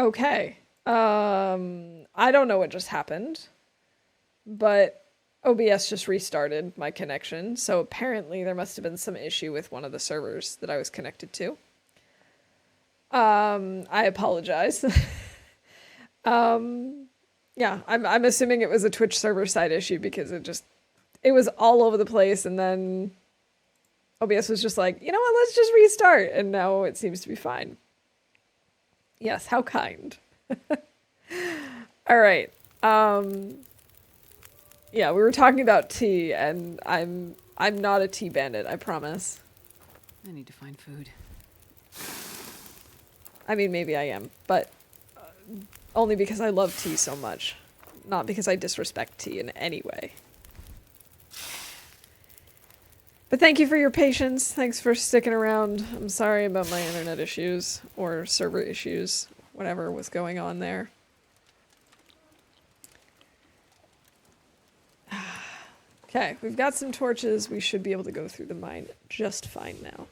Okay. I don't know what just happened, but OBS just restarted my connection, so apparently there must have been some issue with one of the servers that I was connected to. I apologize. Yeah, I'm assuming it was a Twitch server side issue because it was all over the place, and then OBS was just like, you know what, let's just restart, and now it seems to be fine. Yes, how kind. All right. Yeah, we were talking about tea, and I'm not a tea bandit, I promise. I need to find food. I mean, maybe I am, but only because I love tea so much, not because I disrespect tea in any way. But thank you for your patience. Thanks for sticking around. I'm sorry about my internet issues or server issues, whatever was going on there. Okay, we've got some torches. We should be able to go through the mine just fine now.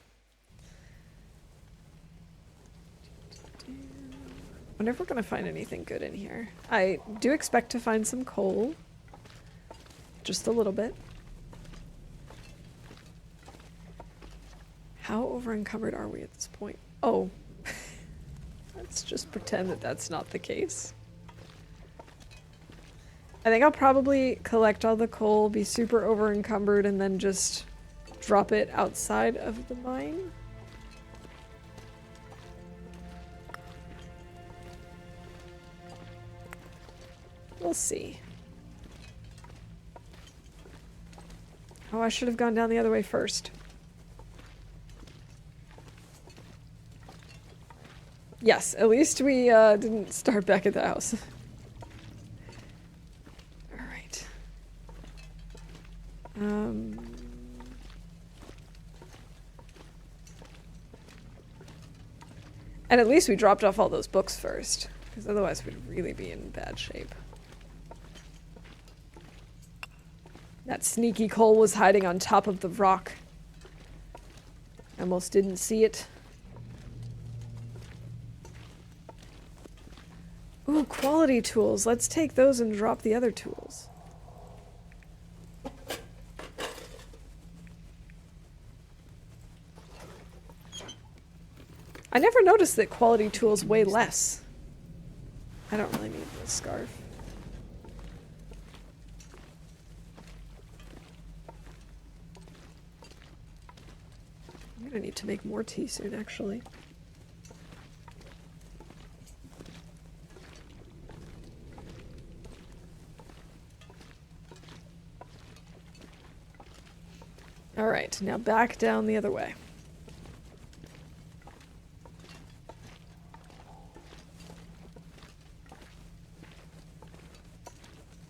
Wonder if we're gonna find anything good in here. I do expect to find some coal. Just a little bit. How over-encumbered are we at this point? Oh. Let's just pretend that that's not the case. I think I'll probably collect all the coal, be super over-encumbered, and then just drop it outside of the mine. We'll see. Oh, I should have gone down the other way first. Yes, at least we didn't start back at the house. Alright. And at least we dropped off all those books first, because otherwise we'd really be in bad shape. That sneaky coal was hiding on top of the rock. I almost didn't see it. Ooh, quality tools. Let's take those and drop the other tools. I never noticed that quality tools weigh less. I don't really need this scarf. I'm gonna need to make more tea soon, actually. Alright, now back down the other way.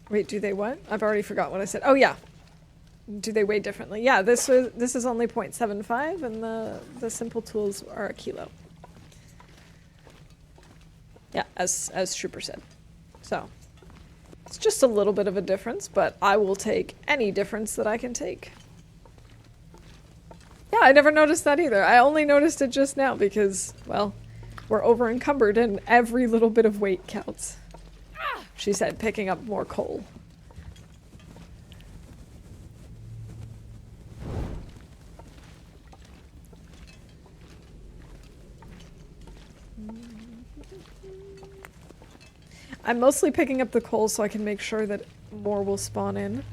Wait, do they what? I've already forgot what I said. Oh yeah. Do they weigh differently? Yeah, this is only 0.75 and the simple tools are a kilo. Yeah, as Trooper said. So it's just a little bit of a difference, but I will take any difference that I can take. Yeah, I never noticed that either. I only noticed it just now because, well, we're over encumbered and every little bit of weight counts. She said, picking up more coal. I'm mostly picking up the coal so I can make sure that more will spawn in.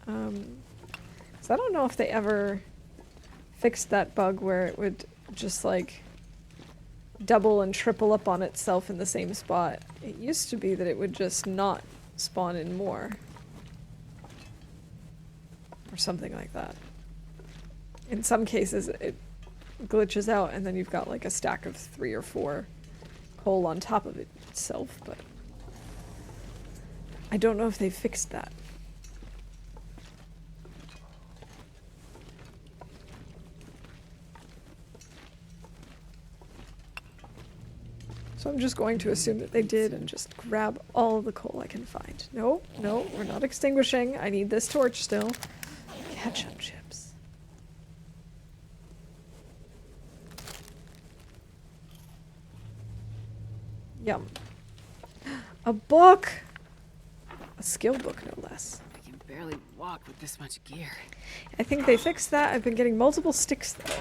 So I don't know if they ever fixed that bug where it would just like double and triple up on itself in the same spot. It used to be that it would just not spawn in more. Or something like that. In some cases it glitches out and then you've got like a stack of 3 or 4 coal on top of it itself, but I don't know if they fixed that. So I'm just going to assume that they did and just grab all the coal I can find. No, no, we're not extinguishing. I need this torch still. Ketchup chips. Yum. A book! A skill book, no less. I can barely walk with this much gear. I think they fixed that. I've been getting multiple sticks, though.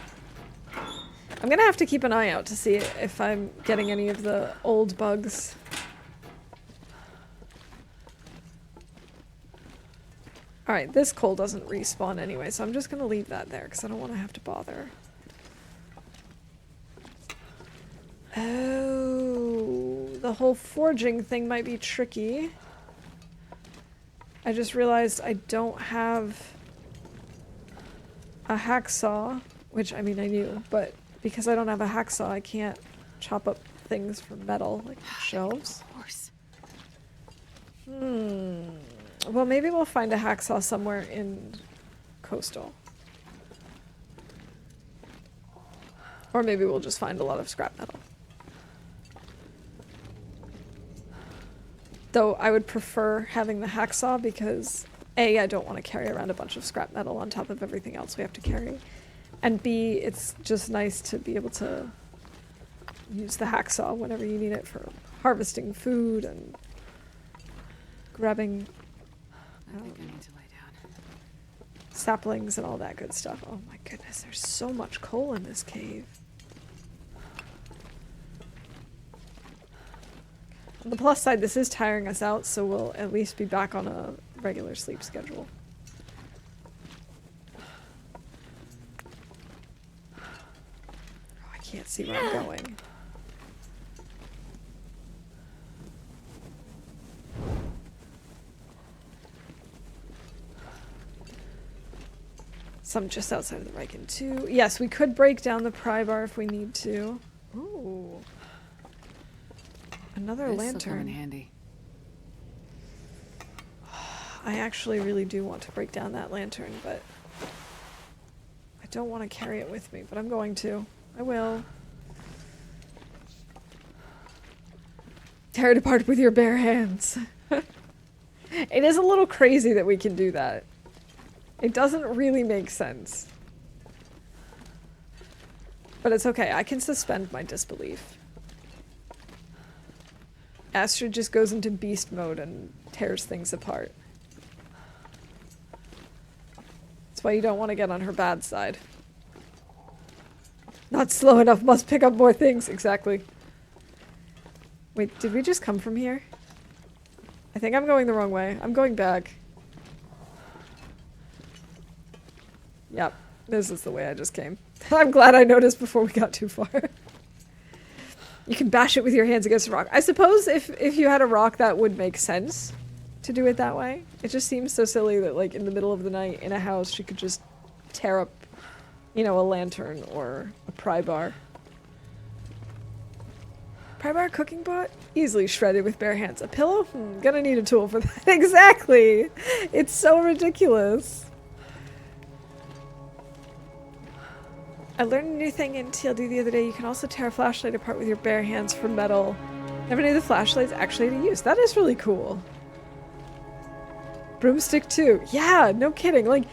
I'm gonna have to keep an eye out to see if I'm getting any of the old bugs. Alright, this coal doesn't respawn anyway, so I'm just gonna leave that there, because I don't want to have to bother. Oh, the whole forging thing might be tricky. I just realized I don't have a hacksaw, which, I mean, I knew, but because I don't have a hacksaw, I can't chop up things for metal, like shelves. Of course. Well, maybe we'll find a hacksaw somewhere in Coastal. Or maybe we'll just find a lot of scrap metal. Though I would prefer having the hacksaw because A, I don't want to carry around a bunch of scrap metal on top of everything else we have to carry. And B, it's just nice to be able to use the hacksaw whenever you need it for harvesting food and grabbing I think I need to lay down. saplings and all that good stuff. Oh my goodness, there's so much coal in this cave. On the plus side, this is tiring us out, so we'll at least be back on a regular sleep schedule. Oh, I can't see where I'm going. Some just outside of the Riken too. Yes, we could break down the pry bar if we need to. Ooh. Another This'll lantern. come in handy. I actually really do want to break down that lantern, but I don't want to carry it with me, but I'm going to. I will. Tear it apart with your bare hands. It is a little crazy that we can do that. It doesn't really make sense. But it's okay, I can suspend my disbelief. Astrid just goes into beast mode and tears things apart. That's why you don't want to get on her bad side. Not slow enough, must pick up more things. Exactly. Wait, did we just come from here? I think I'm going the wrong way. I'm going back. Yep, this is the way I just came. I'm glad I noticed before we got too far. You can bash it with your hands against a rock. I suppose if you had a rock, that would make sense to do it that way. It just seems so silly that, like, in the middle of the night in a house, she could just tear up, you know, a lantern or a pry bar. Pry bar cooking pot? Easily shredded with bare hands. A pillow? Gonna need a tool for that. Exactly! It's so ridiculous. I learned a new thing in TLD the other day. You can also tear a flashlight apart with your bare hands for metal. Never knew the flashlights actually had a use. That is really cool. Broomstick too. Yeah, no kidding. Like,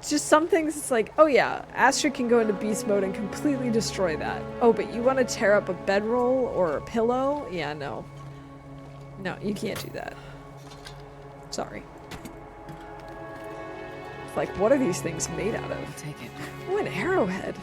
just some things it's like, oh yeah, Astrid can go into beast mode and completely destroy that. Oh, but you want to tear up a bedroll or a pillow? Yeah, no. No, you can't do that. Sorry. It's like, what are these things made out of? I'll take it. Oh, an arrowhead.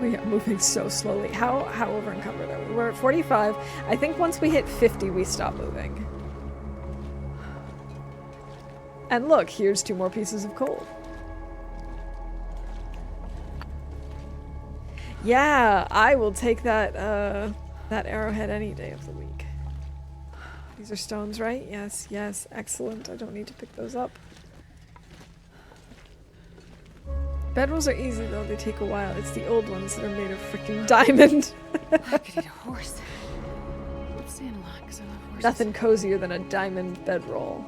We are moving so slowly. How over encumbered are we? We're at 45. I think once we hit 50, we stop moving. And look, here's 2 more pieces of coal. Yeah, I will take that that arrowhead any day of the week. These are stones, right? Yes, yes, excellent. I don't need to pick those up. Bedrolls are easy though, they take a while. It's the old ones that are made of freaking diamond. I could eat a horse. I'm staying alive because I love horses. Nothing cozier than a diamond bedroll.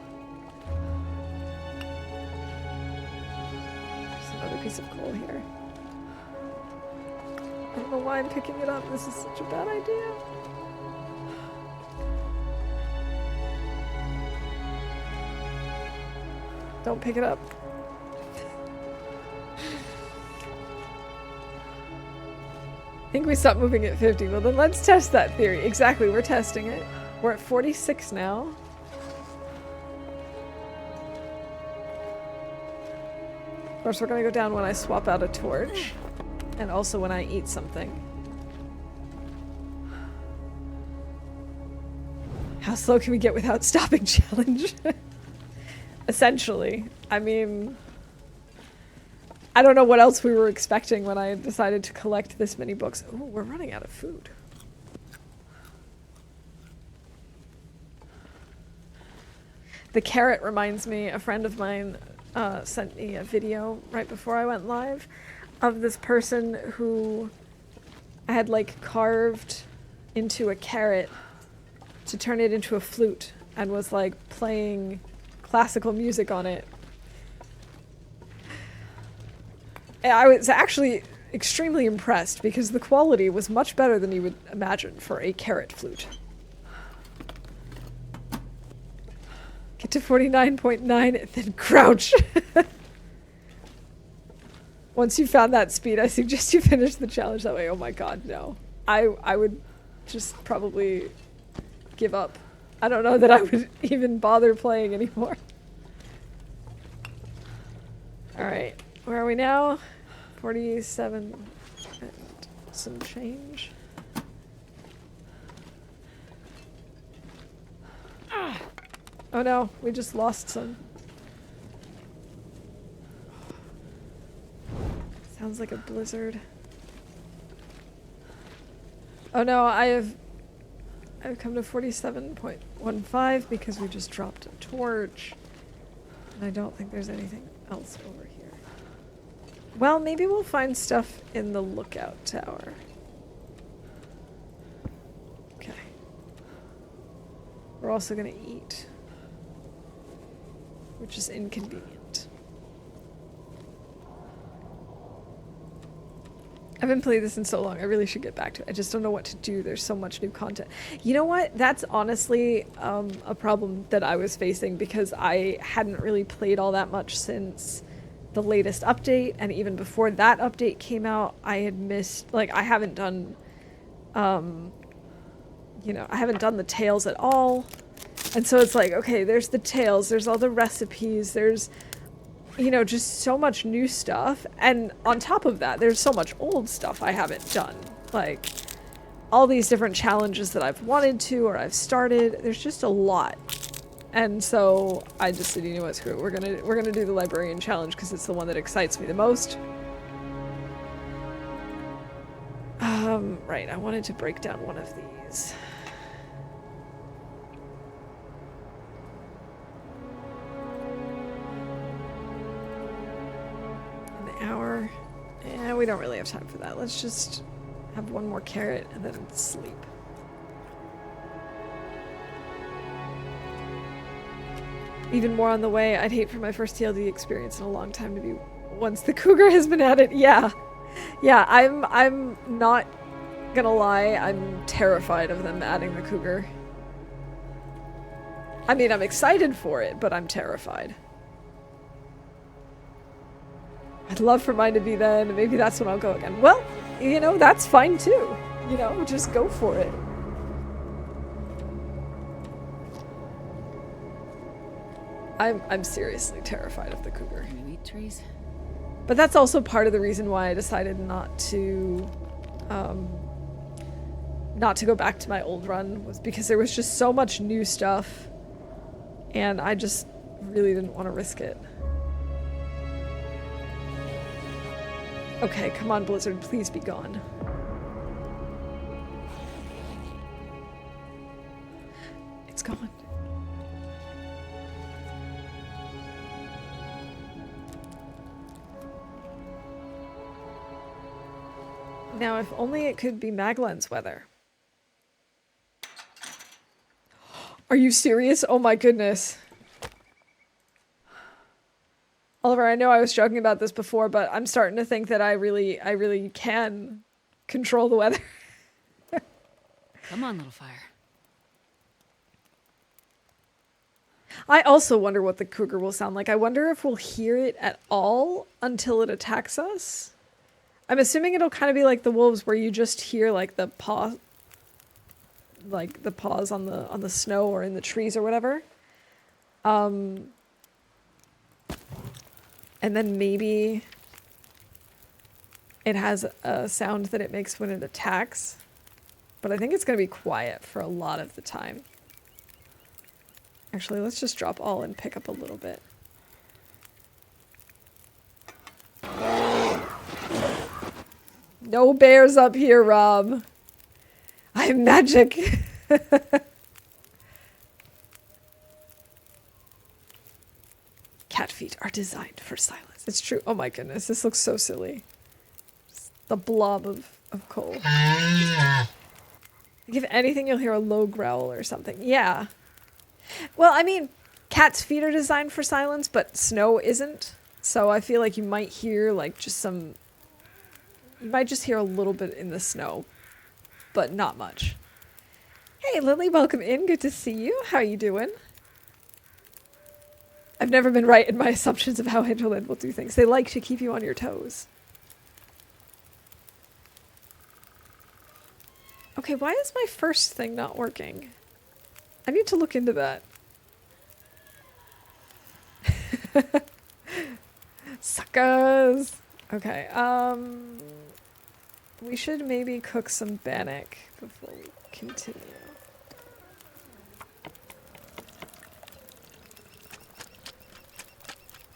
There's another piece of coal here. I don't know why I'm picking it up. This is such a bad idea. Don't pick it up. I think we stopped moving at 50. Well, then let's test that theory. Exactly, we're testing it. We're at 46 now. Of course, we're gonna go down when I swap out a torch. And also when I eat something. How slow can we get without stopping challenge? Essentially. I mean... I don't know what else we were expecting when I decided to collect this many books. Ooh, we're running out of food. The carrot reminds me, a friend of mine sent me a video right before I went live of this person who had like carved into a carrot to turn it into a flute and was like playing classical music on it. I was actually extremely impressed because the quality was much better than you would imagine for a carrot flute. Get to 49.9 and then crouch. Once you found that speed, I suggest you finish the challenge that way. Oh my god, no. I would just probably give up. I don't know that I would even bother playing anymore. Alright, where are we now? 47 and some change. Ah. Oh no, we just lost some. Sounds like a blizzard. Oh no, I've come to 47.15 because we just dropped a torch. And I don't think there's anything else over here. Well, maybe we'll find stuff in the lookout tower. Okay. We're also gonna eat, which is inconvenient. I haven't played this in so long. I really should get back to it. I just don't know what to do. There's so much new content. You know what? That's honestly a problem that I was facing because I hadn't really played all that much since the latest update, and even before that update came out, I had missed, like, I haven't done, you know, I haven't done the tales at all. And so it's like, okay, there's the tales, there's all the recipes, there's, you know, just so much new stuff. And on top of that, there's so much old stuff I haven't done. Like, all these different challenges that I've wanted to or I've started. There's just a lot. And so I just said, you know what, screw it. We're gonna do the Librarian challenge because it's the one that excites me the most. Right, I wanted to break down one of these. An hour. Yeah, we don't really have time for that. Let's just have one more carrot and then sleep. Even more on the way. I'd hate for my first TLD experience in a long time to be once the cougar has been added. Yeah. Yeah, I'm not gonna lie, I'm terrified of them adding the cougar. I mean, I'm excited for it, but I'm terrified. I'd love for mine to be then. Maybe that's when I'll go again. Well, you know, that's fine too. You know, just go for it. I'm seriously terrified of the cougar. Can you eat trees? But that's also part of the reason why I decided not to go back to my old run, was because there was just so much new stuff and I just really didn't want to risk it. Okay, come on, Blizzard, please be gone. It's gone. Now, if only it could be Maglen's weather. Are you serious? Oh my goodness. Oliver, I know I was joking about this before, but I'm starting to think that I really can control the weather. Come on, little fire. I also wonder what the cougar will sound like. I wonder if we'll hear it at all until it attacks us. I'm assuming it'll kind of be like the wolves where you just hear like the paw, like the paws on the snow or in the trees or whatever. And then maybe it has a sound that it makes when it attacks. But I think it's going to be quiet for a lot of the time. Actually, let's just drop all and pick up a little bit. No bears up here, Rob. I'm magic. Cat feet are designed for silence. It's true. Oh my goodness, this looks so silly. Just the blob of coal. Like if anything, you'll hear a low growl or something. Yeah. Well, I mean, cats' feet are designed for silence, but snow isn't. So I feel like you might hear like just some... You might just hear a little bit in the snow, but not much. Hey, Lily, welcome in. Good to see you. How are you doing? I've never been right in my assumptions of how Hinterland will do things. They like to keep you on your toes. Okay, why is my first thing not working? I need to look into that. Suckers! Okay, we should maybe cook some bannock before we continue.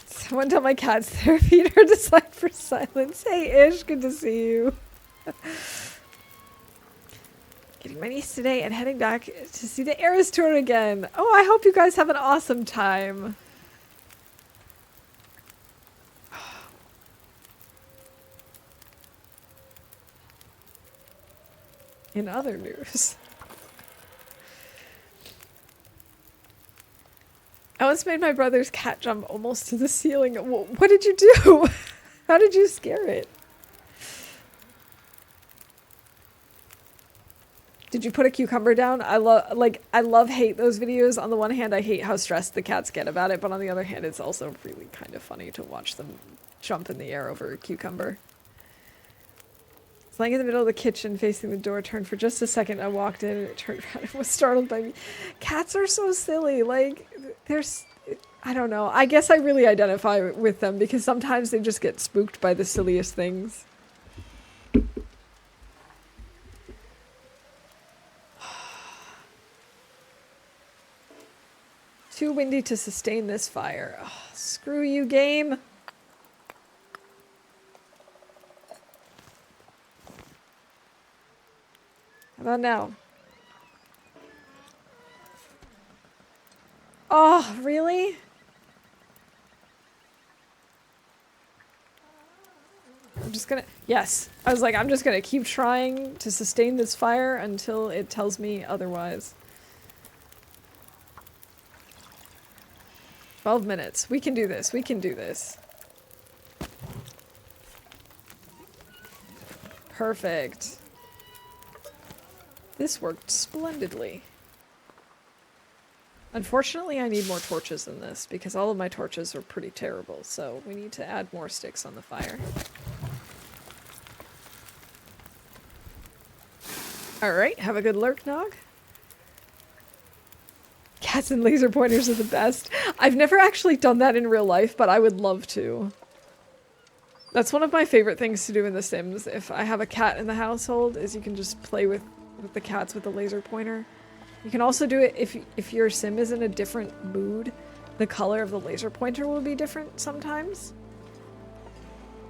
Someone tell my cats their feet are designed for silence. Hey Ish, good to see you. Getting my niece today and heading back to see the Eras Tour again. Oh, I hope you guys have an awesome time. In other news, I once made my brother's cat jump almost to the ceiling. What did you do? How did you scare it? Did you put a cucumber down? I hate those videos. On the one hand, I hate how stressed the cats get about it, but on the other hand, it's also really kind of funny to watch them jump in the air over a cucumber. Lying in the middle of the kitchen facing the door, turned for just a second. I walked in and it turned around and was startled by me. Cats are so silly. Like, I don't know. I guess I really identify with them because sometimes they just get spooked by the silliest things. Too windy to sustain this fire. Oh, screw you, game. How about now? Oh, really? I'm just gonna... Yes. I was like, I'm just gonna keep trying to sustain this fire until it tells me otherwise. 12 minutes. We can do this. We can do this. Perfect. This worked splendidly. Unfortunately, I need more torches than this because all of my torches are pretty terrible, so we need to add more sticks on the fire. Alright, have a good lurk, Nog. Cats and laser pointers are the best. I've never actually done that in real life, but I would love to. That's one of my favorite things to do in The Sims. If I have a cat in the household, is you can just play with the cats with the laser pointer. You can also do it if your sim is in a different mood. The color of the laser pointer will be different sometimes.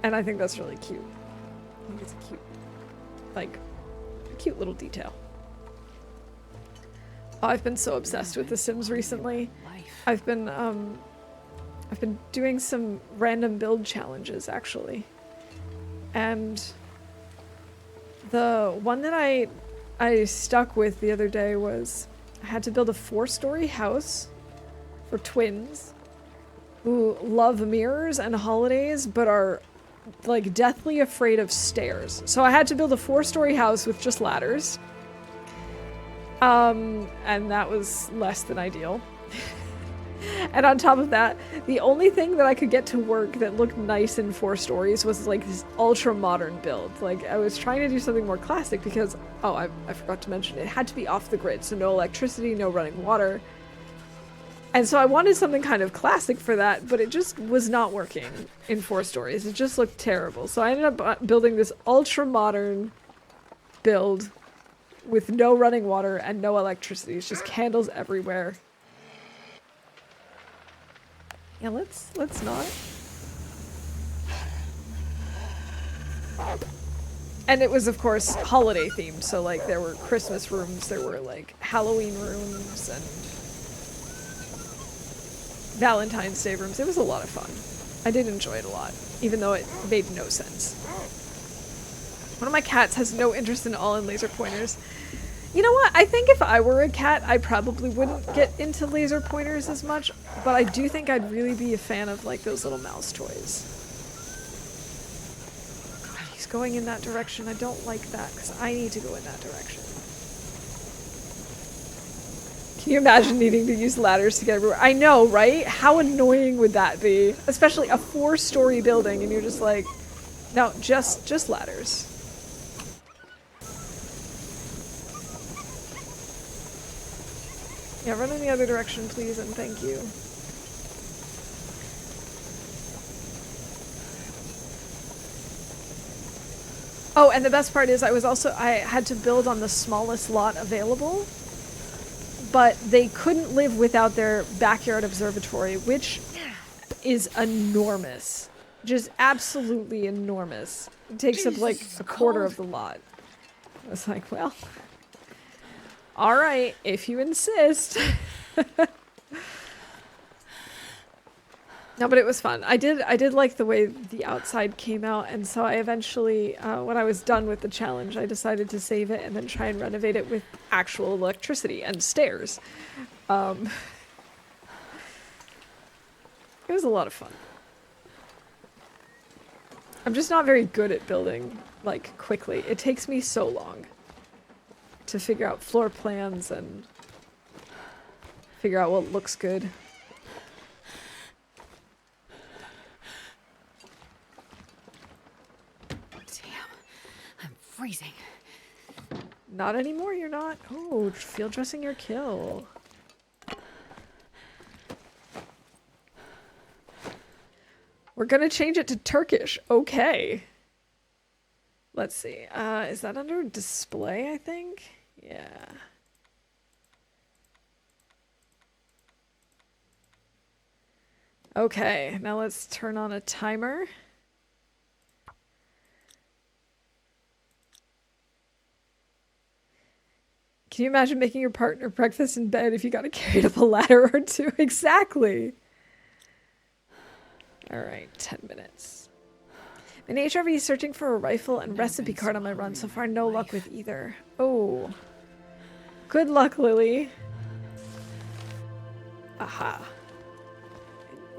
And I think that's really cute. I think it's a cute, like, a cute little detail. Oh, I've been so obsessed with The Sims recently. I've been doing some random build challenges, actually. And the one that I stuck with the other day was I had to build a 4-story house for twins who love mirrors and holidays but are like deathly afraid of stairs. So I had to build a 4-story house with just ladders. And that was less than ideal. And on top of that, the only thing that I could get to work that looked nice in 4 stories was like this ultra modern build. Like I was trying to do something more classic because, oh, I forgot to mention, it had to be off the grid. So no electricity, no running water. And so I wanted something kind of classic for that, but it just was not working in 4 stories. It just looked terrible. So I ended up building this ultra modern build with no running water and no electricity. It's just candles everywhere. Yeah, let's not. And it was, of course, holiday themed. So, like, there were Christmas rooms, there were, like, Halloween rooms, and Valentine's Day rooms. It was a lot of fun. I did enjoy it a lot, even though it made no sense. One of my cats has no interest in all in laser pointers. You know what? I think if I were a cat, I probably wouldn't get into laser pointers as much, but I do think I'd really be a fan of, like, those little mouse toys. God, he's going in that direction. I don't like that, because I need to go in that direction. Can you imagine needing to use ladders to get everywhere? I know, right? How annoying would that be? Especially a 4-story building, and you're just like, no, just ladders. Yeah, run in the other direction, please, and thank you. Oh, and the best part is I had to build on the smallest lot available, but they couldn't live without their backyard observatory, which is enormous. Just absolutely enormous. It takes up like a quarter of the lot. I was like, well, all right, if you insist. No, but it was fun. I did like the way the outside came out, and so I eventually, when I was done with the challenge, I decided to save it and then try and renovate it with actual electricity and stairs. It was a lot of fun. I'm just not very good at building, like, quickly. It takes me so long to figure out floor plans and figure out what looks good. Freezing. Not anymore, you're not. Oh, field dressing your kill. We're gonna change it to Turkish. Okay. Let's see. Is that under display, I think? Yeah. Okay, now let's turn on a timer. Can you imagine making your partner breakfast in bed if you got to carry up a ladder or two? Exactly. All right, 10 minutes. In HRV, searching for a rifle and recipe card on my run. So far, no luck with either. Oh. Good luck, Lily. Aha.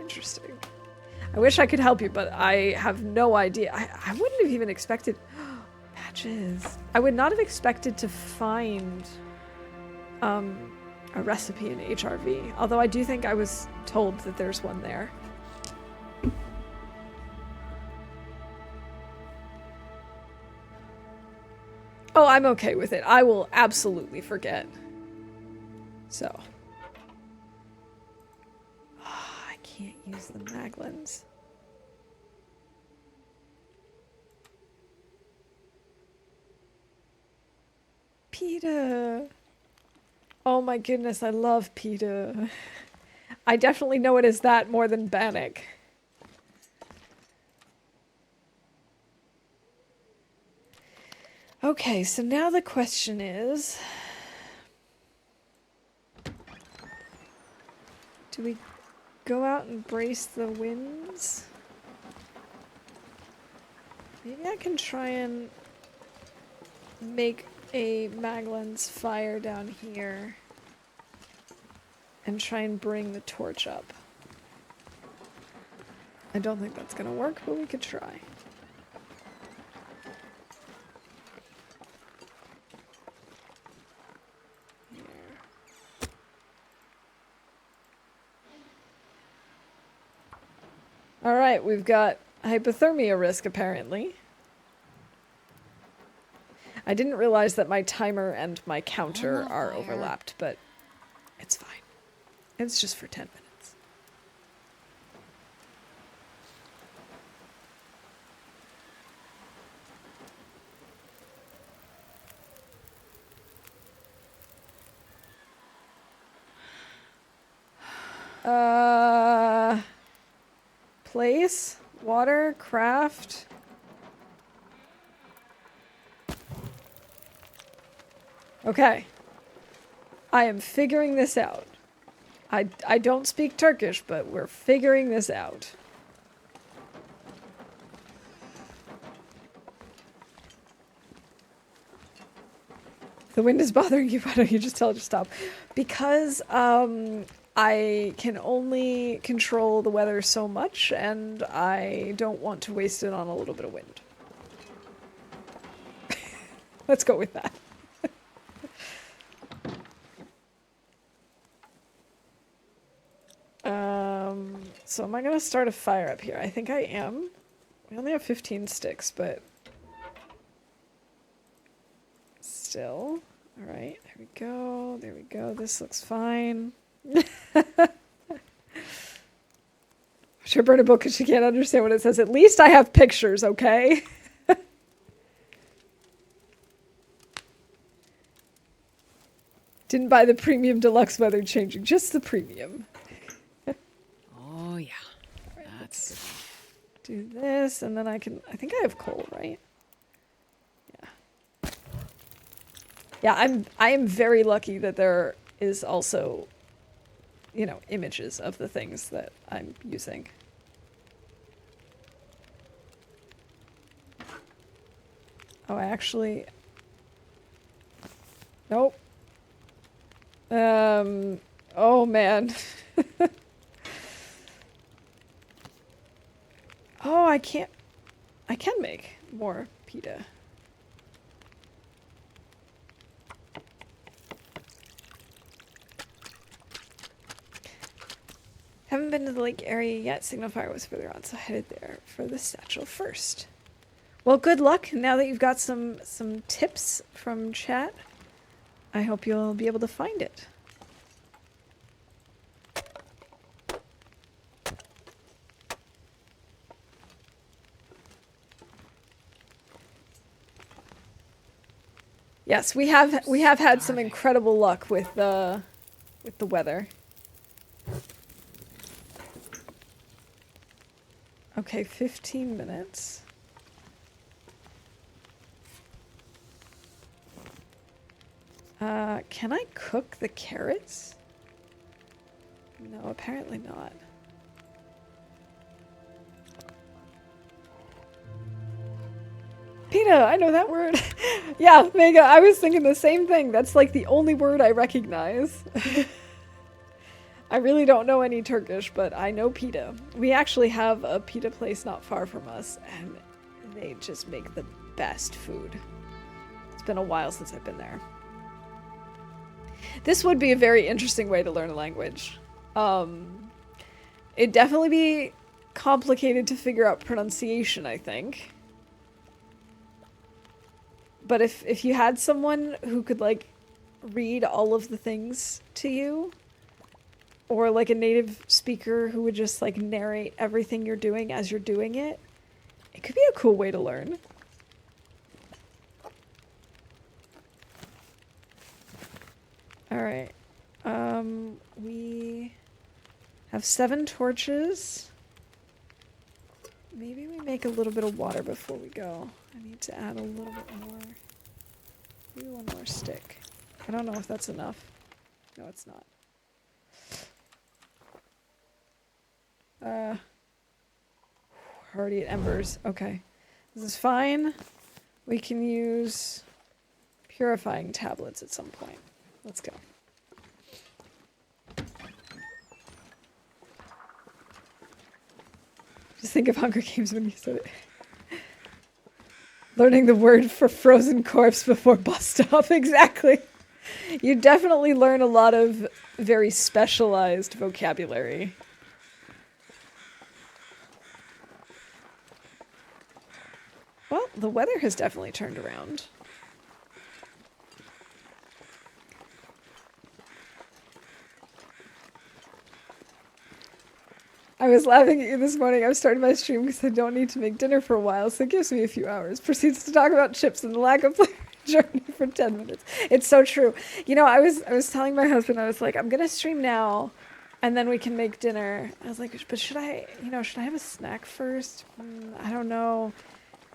Interesting. I wish I could help you, but I have no idea. I wouldn't have even expected... Patches. I would not have expected to find a recipe in HRV, although I do think I was told that there's one there. Oh, I'm okay with it. I will absolutely forget. So. Oh, I can't use the mag lens. PETA. Oh my goodness, I love PETA. I definitely know it as that more than Bannock. Okay, so now the question is... do we go out and brace the winds? Maybe I can try and make a mag lens fire down here and try and bring the torch up. I don't think that's gonna work, but we could try. All right, we've got hypothermia risk, apparently. I didn't realize that my timer and my counter are overlapped, but it's fine. It's just for 10 minutes. Place, water, craft. Okay. I am figuring this out. I don't speak Turkish, but we're figuring this out. The wind is bothering you, why don't you just tell it to stop? Because, I can only control the weather so much, and I don't want to waste it on a little bit of wind. Let's go with that. So am I going to start a fire up here? I think I am. We only have 15 sticks, but still. All right, there we go. There we go. This looks fine. Should burn a book because she can't understand what it says. At least I have pictures, okay? Didn't buy the premium deluxe weather changing, just the premium. Oh, yeah. That's... Do this, and then I think I have coal, right? Yeah. Yeah, I am very lucky that there is also, you know, images of the things that I'm using. Oh, actually... Nope. Oh man. Oh, I can make more pita. Haven't been to the lake area yet. Signal fire was further on, so I headed there for the satchel first. Well, good luck now that you've got some tips from chat. I hope you'll be able to find it. Yes, we have had some incredible luck with the weather. Okay, 15 minutes. Can I cook the carrots? No, apparently not. Pita, I know that word. Yeah, Mega, I was thinking the same thing. That's like the only word I recognize. I really don't know any Turkish, but I know pita. We actually have a pita place not far from us, and they just make the best food. It's been a while since I've been there. This would be a very interesting way to learn a language. It'd definitely be complicated to figure out pronunciation, I think. But if you had someone who could, like, read all of the things to you, or, like, a native speaker who would just, like, narrate everything you're doing as you're doing it, it could be a cool way to learn. Alright. We have 7 torches. Maybe we make a little bit of water before we go. I need to add a little bit more. Maybe one more stick. I don't know if that's enough. No, it's not. Already at embers. Okay. This is fine. We can use purifying tablets at some point. Let's go. Just think of Hunger Games when you said it. Learning the word for frozen corpse before bus stop. Exactly. You definitely learn a lot of very specialized vocabulary. the weather has definitely turned around. I was laughing at you this morning. I was starting my stream because I don't need to make dinner for a while, so it gives me a few hours. Proceeds to talk about chips and the lack of flavor journey for 10 minutes. It's so true. You know, I was telling my husband, I was like, I'm gonna stream now, and then we can make dinner. I was like, but should I have a snack first? I don't know.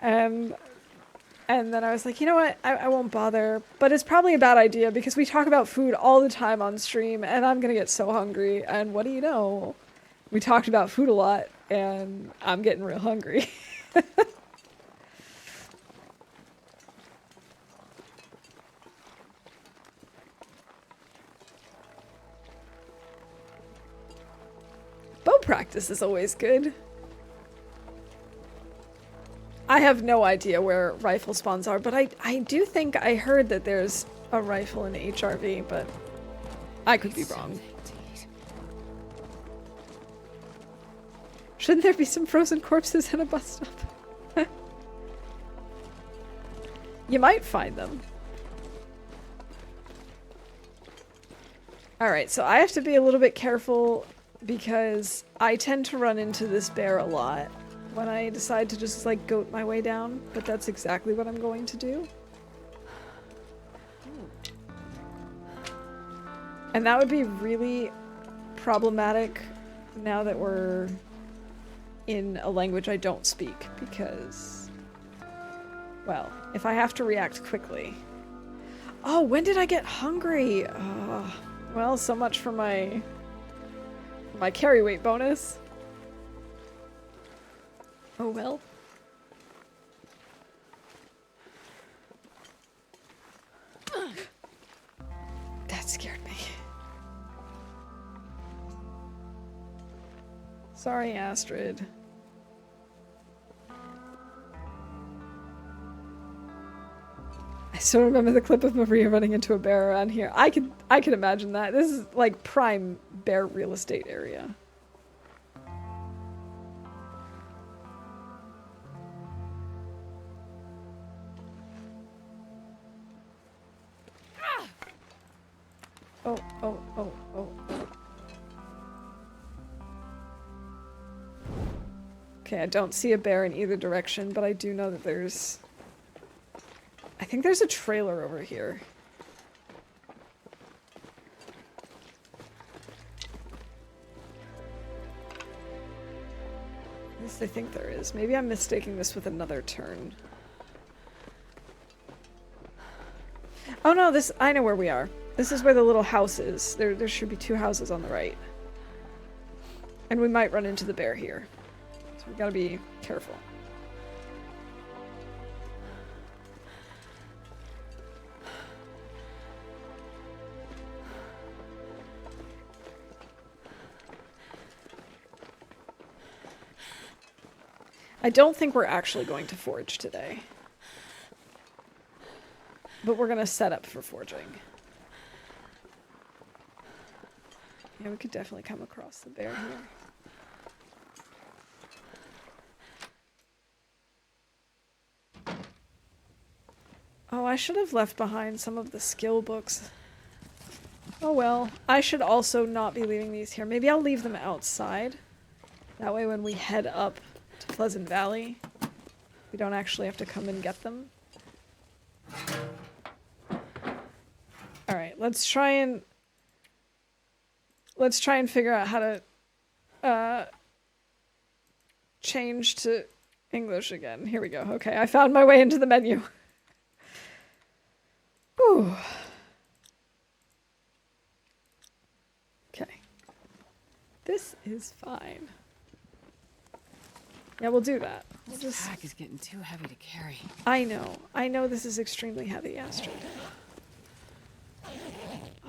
And then I was like, you know what? I won't bother. But it's probably a bad idea because we talk about food all the time on stream, and I'm gonna get so hungry. And what do you know? We talked about food a lot, and I'm getting real hungry. Bow practice is always good. I have no idea where rifle spawns are, but I do think I heard that there's a rifle in HRV, but I could be wrong. Shouldn't there be some frozen corpses in a bus stop? You might find them. Alright, so I have to be a little bit careful because I tend to run into this bear a lot when I decide to just like goat my way down, but that's exactly what I'm going to do. And that would be really problematic now that we're in a language I don't speak, because, well, if I have to react quickly. Oh, when did I get hungry? Well, so much for my carry weight bonus. Oh well. That scared me. Sorry, Astrid. I still remember the clip of Maria running into a bear around here. I could imagine that. This is like prime bear real estate area. Oh, oh, oh, oh, oh. Okay, I don't see a bear in either direction, but I do know that there's... I think there's a trailer over here. At least I think there is. Maybe I'm mistaking this with another turn. Oh no, this... I know where we are. This is where the little house is. There should be 2 houses on the right. And we might run into the bear here. So we gotta be careful. I don't think we're actually going to forge today. But we're gonna set up for forging. Yeah, we could definitely come across the bear here. Oh, I should have left behind some of the skill books. Oh well. I should also not be leaving these here. Maybe I'll leave them outside. That way when we head up to Pleasant Valley, we don't actually have to come and get them. Alright, let's try and figure out how to change to English again. Here we go. Okay, I found my way into the menu. Whew. Okay. This is fine. Yeah, we'll do that. We'll This pack is getting too heavy to carry. I know this is extremely heavy, Astrid.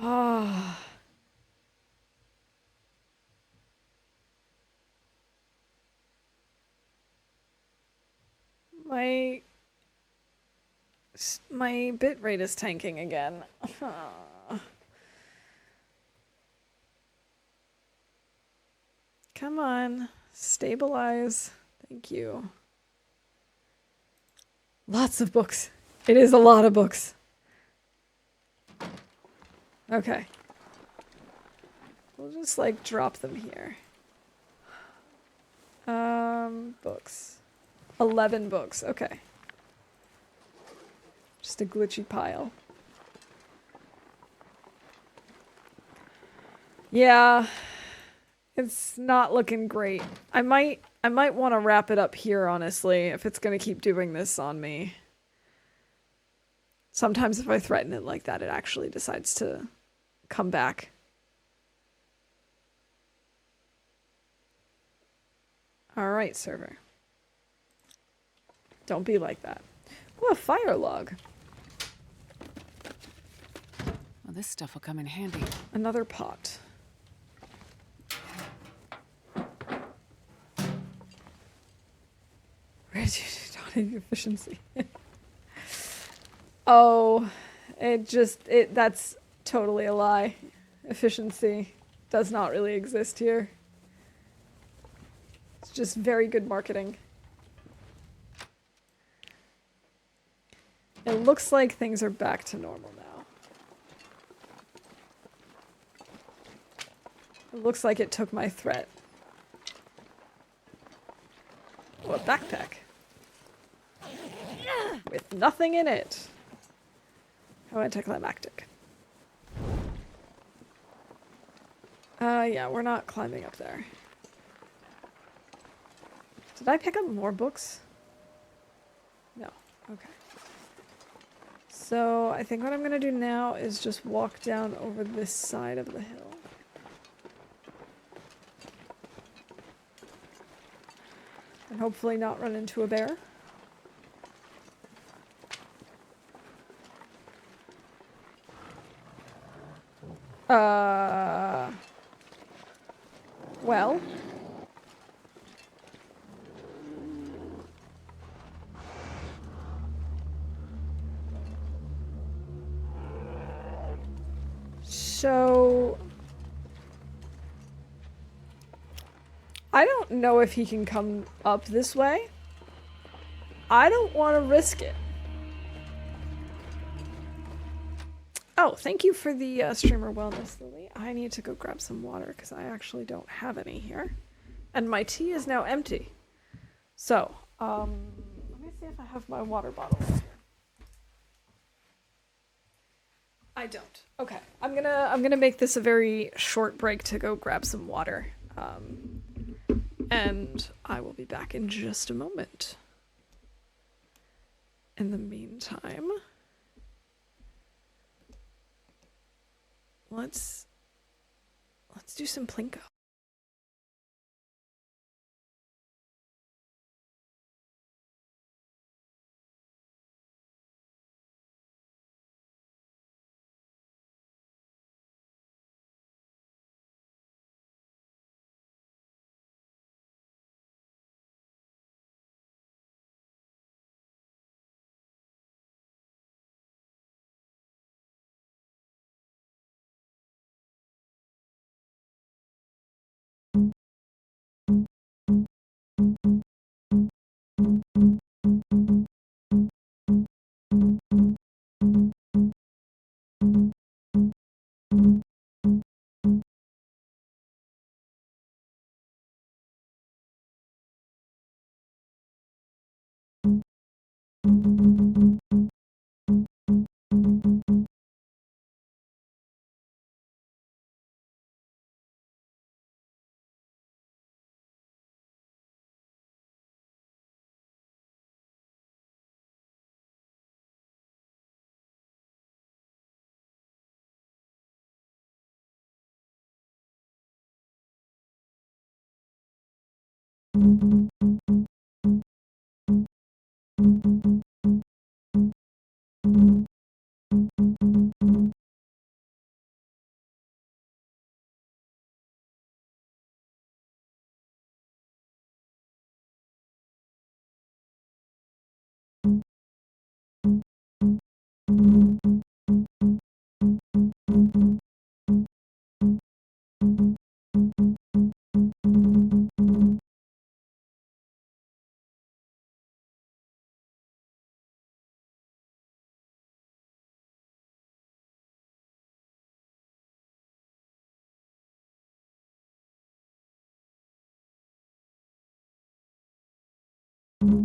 Ah. My bit rate is tanking again. Come on, stabilize. Thank you. Lots of books. It is a lot of books. Okay. We'll just like drop them here. Books. 11 books. Okay. Just a glitchy pile. Yeah. It's not looking great. I might want to wrap it up here, honestly, if it's going to keep doing this on me. Sometimes if I threaten it like that, it actually decides to come back. All right, server. Don't be like that. Oh, a fire log. Well, this stuff will come in handy. Another pot. Where did you do efficiency? Oh, that's totally a lie. Efficiency does not really exist here. It's just very good marketing. It looks like things are back to normal now. It looks like it took my threat. Oh, a backpack. With nothing in it. How anticlimactic. Yeah, we're not climbing up there. Did I pick up more books? No. Okay. So I think what I'm gonna do now is just walk down over this side of the hill. And hopefully not run into a bear. Well. So I don't know if he can come up this way. I don't want to risk it. Oh, thank you for the streamer wellness, Lily. I need to go grab some water because I actually don't have any here. And my tea is now empty. So, let me see if I have my water bottle in here. I don't. Okay. I'm gonna make this a very short break to go grab some water. And I will be back in just a moment. In the meantime, let's do some Plinko.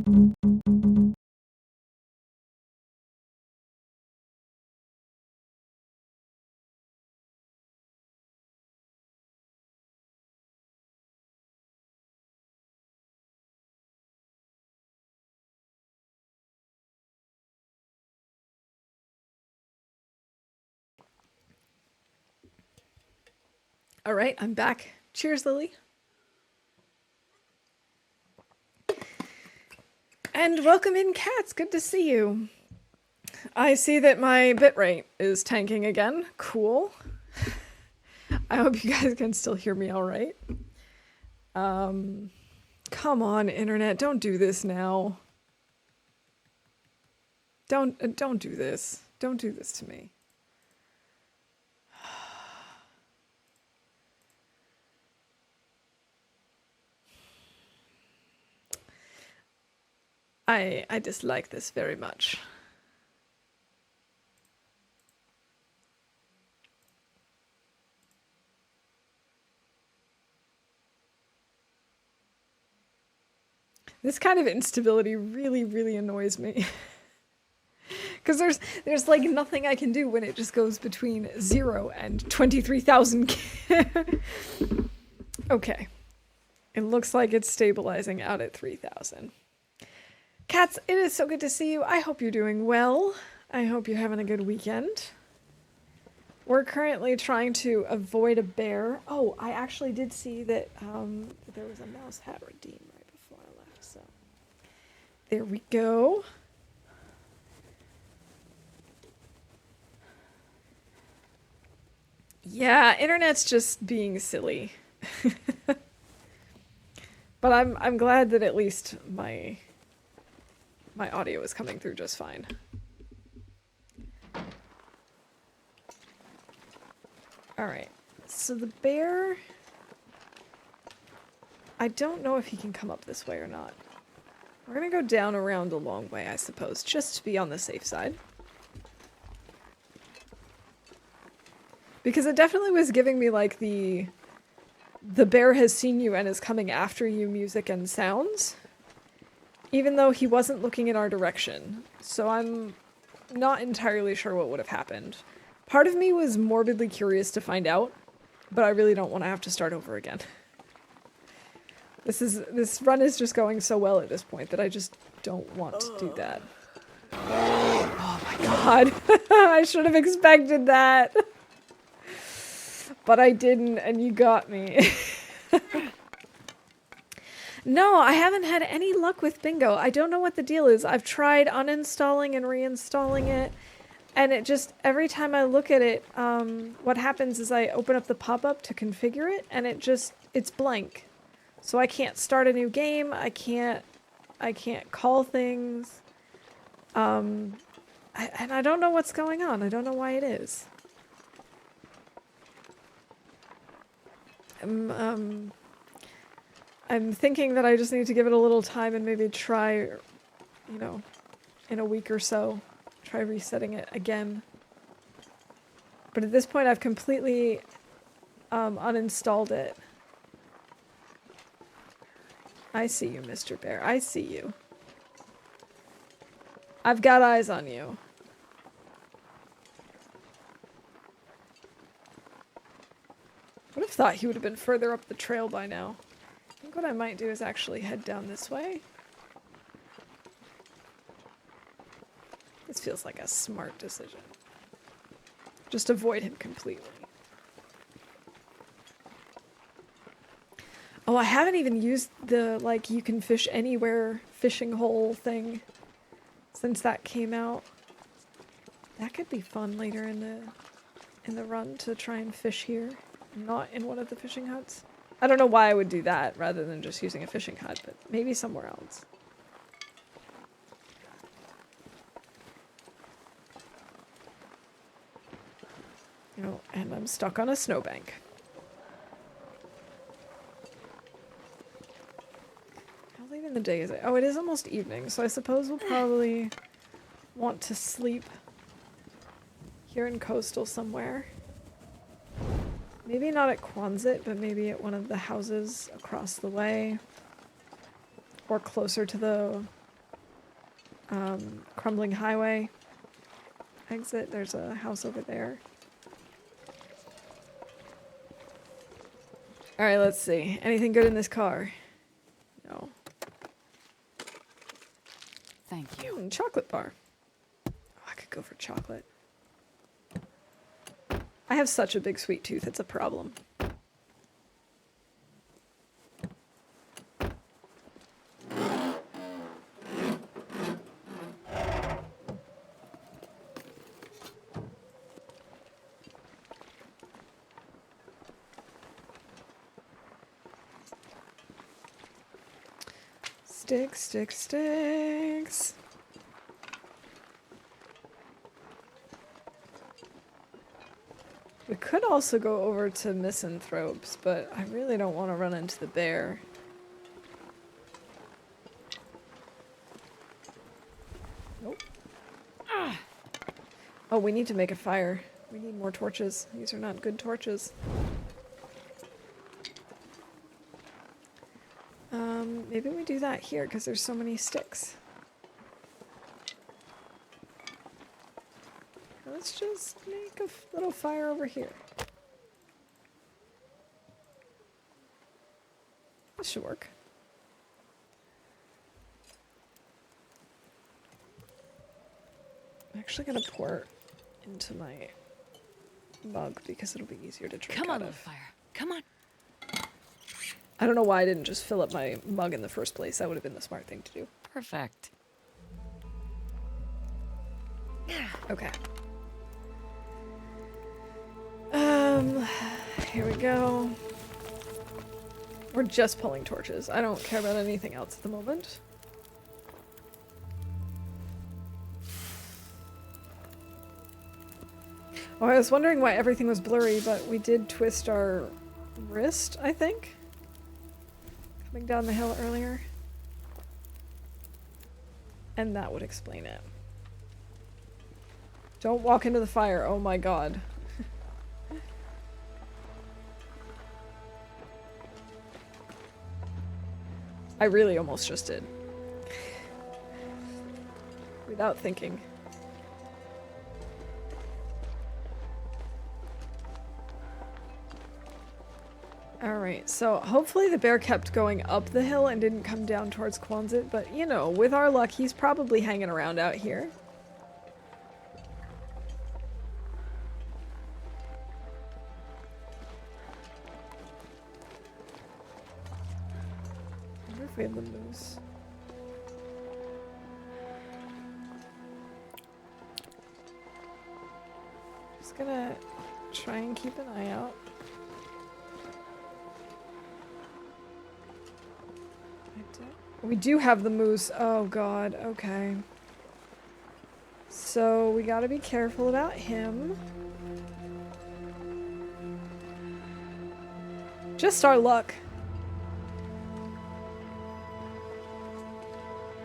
All right, I'm back. Cheers, Lily. And welcome in, cats. Good to see you. I see that my bitrate is tanking again. Cool. I hope you guys can still hear me all right. Come on, internet. Don't do this now. Don't do this. Don't do this to me. I dislike this very much. This kind of instability really, really annoys me. Because there's like nothing I can do when it just goes between 0 and 23,000. Okay. It looks like it's stabilizing out at 3,000. Cats, it is so good to see you. I hope you're doing well. I hope you're having a good weekend. We're currently trying to avoid a bear. Oh, I actually did see that there was a mouse hat redeemed right before I left, so there we go. Yeah, internet's just being silly. But I'm glad that at least my audio is coming through just fine. All right, so the bear, I don't know if he can come up this way or not. We're gonna go down around a long way, I suppose, just to be on the safe side. Because it definitely was giving me like the bear has seen you and is coming after you music and sounds. Even though he wasn't looking in our direction. So I'm not entirely sure what would have happened. Part of me was morbidly curious to find out, but I really don't want to have to start over again. This run is just going so well at this point that I just don't want to do that. Oh my god. I should have expected that. But I didn't, and you got me. No, I haven't had any luck with Bingo. I don't know what the deal is. I've tried uninstalling and reinstalling it, and it just, every time I look at it, what happens is I open up the pop-up to configure it, and it's blank. So I can't start a new game, I can't call things, and I don't know what's going on. I don't know why it is. I'm thinking that I just need to give it a little time and maybe try, you know, in a week or so, try resetting it again. But at this point, I've completely uninstalled it. I see you, Mr. Bear. I see you. I've got eyes on you. I would have thought he would have been further up the trail by now. I think what I might do is actually head down this way. This feels like a smart decision. Just avoid him completely. Oh, I haven't even used the, like, you can fish anywhere fishing hole thing since that came out. That could be fun later in the run to try and fish here, not in one of the fishing huts. I don't know why I would do that rather than just using a fishing hut, but maybe somewhere else. Oh, and I'm stuck on a snowbank. How late in the day is it? Oh, it is almost evening, so I suppose we'll probably want to sleep here in Coastal somewhere. Maybe not at Quonset, but maybe at one of the houses across the way. Or closer to the Crumbling highway. Exit. There's a house over there. Alright, let's see. Anything good in this car? No. Thank you. Chocolate bar. Oh, I could go for chocolate. I have such a big sweet tooth, it's a problem. Sticks, sticks, sticks. We could also go over to Misanthropes, but I really don't want to run into the bear. Nope. Ah. Oh, we need to make a fire. We need more torches. These are not good torches. Maybe we do that here because there's so many sticks. Let's just make a little fire over here. This should work. I'm actually gonna pour into my mug because it'll be easier to drink out of. Fire. Come on. I don't know why I didn't just fill up my mug in the first place. That would have been the smart thing to do. Perfect. Okay. Here we go. We're just pulling torches. I don't care about anything else at the moment. Oh, I was wondering why everything was blurry, but we did twist our wrist, I think. Coming down the hill earlier. And that would explain it. Don't walk into the fire. Oh my god. I really almost just did. Without thinking. Alright, so hopefully the bear kept going up the hill and didn't come down towards Quonset, but you know, with our luck, he's probably hanging around out here. I wonder if we have the moose. Just gonna try and keep an eye out. We do have the moose. Oh god, okay. So we gotta be careful about him. Just our luck.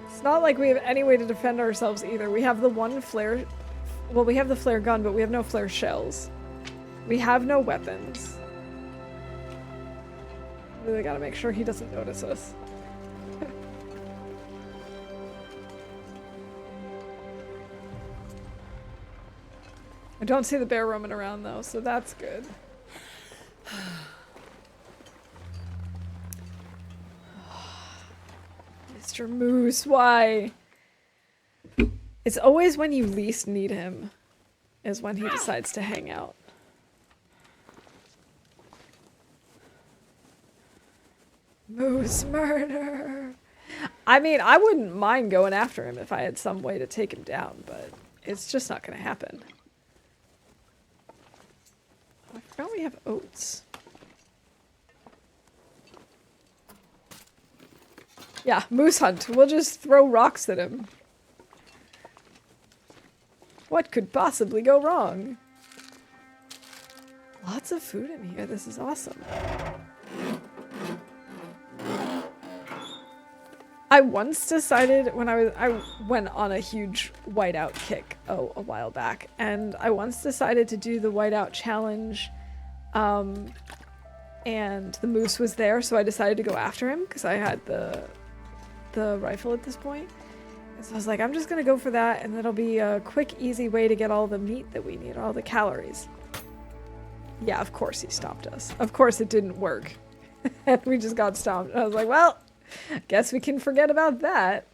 It's not like we have any way to defend ourselves either. We have the one flare... Well, we have the flare gun, but we have no flare shells. We have no weapons. Really gotta make sure he doesn't notice us. I don't see the bear roaming around though, so that's good. Mr. Moose, why? It's always when you least need him is when he decides to hang out. Moose murder! I mean, I wouldn't mind going after him if I had some way to take him down, but it's just not gonna happen. I forgot we have oats. Yeah, moose hunt. We'll just throw rocks at him. What could possibly go wrong? Lots of food in here. This is awesome. I once decided when I went on a huge whiteout kick a while back, and I once decided to do the whiteout challenge, and the moose was there, so I decided to go after him because I had the rifle at this point. So I was like, I'm just gonna go for that, and it'll be a quick, easy way to get all the meat that we need, all the calories. Yeah, of course he stopped us. Of course it didn't work. And we just got stopped. And I was like, well, guess we can forget about that.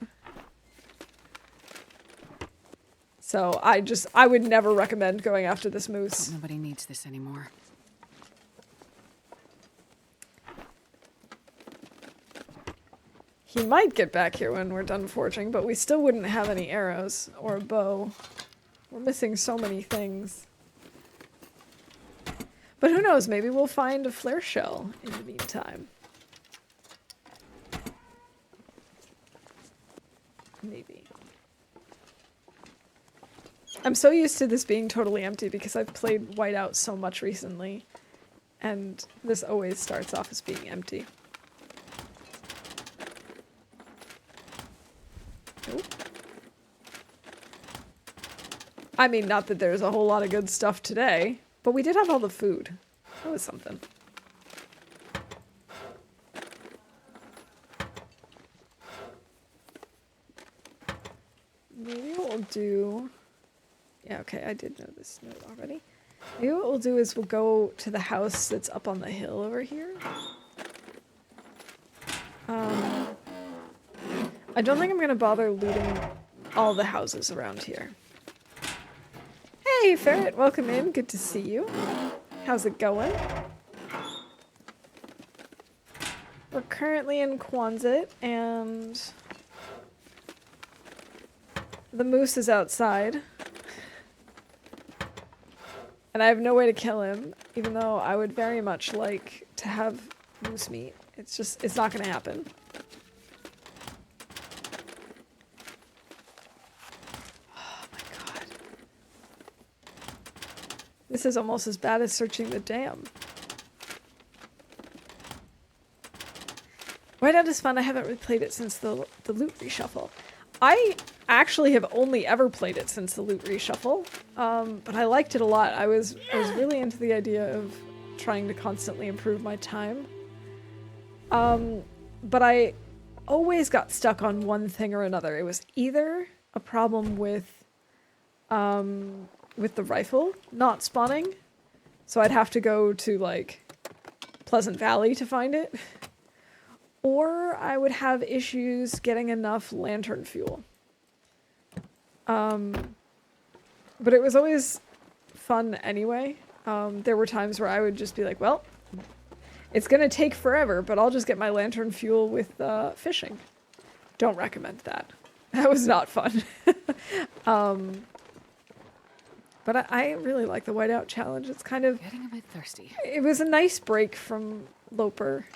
So I would never recommend going after this moose. Hope nobody needs this anymore. He might get back here when we're done forging, but we still wouldn't have any arrows or a bow. We're missing so many things. But who knows, maybe we'll find a flare shell in the meantime. Maybe. I'm so used to this being totally empty because I've played Whiteout so much recently. And this always starts off as being empty. Nope. I mean, not that there's a whole lot of good stuff today, but we did have all the food. That was something. Maybe what we'll do... Yeah, okay, I did know this note already. Maybe what we'll do is we'll go to the house that's up on the hill over here. I don't think I'm gonna bother looting all the houses around here. Hey, Ferret, welcome in. Good to see you. How's it going? We're currently in Quonset, and the moose is outside. And I have no way to kill him, even though I would very much like to have moose meat. It's not gonna happen. Oh my god. This is almost as bad as searching the dam. Whiteout is fun. I haven't replayed it since the loot reshuffle. I actually have only ever played it since the loot reshuffle, but I liked it a lot. I was really into the idea of trying to constantly improve my time. But I always got stuck on one thing or another. It was either a problem with the rifle not spawning, so I'd have to go to like Pleasant Valley to find it, or I would have issues getting enough lantern fuel. But it was always fun anyway. There were times where I would just be like, well, it's gonna take forever, but I'll just get my lantern fuel with fishing. Don't recommend that. That was not fun. But I really like the Whiteout challenge. It's kind of... Getting a bit thirsty. It was a nice break from Loper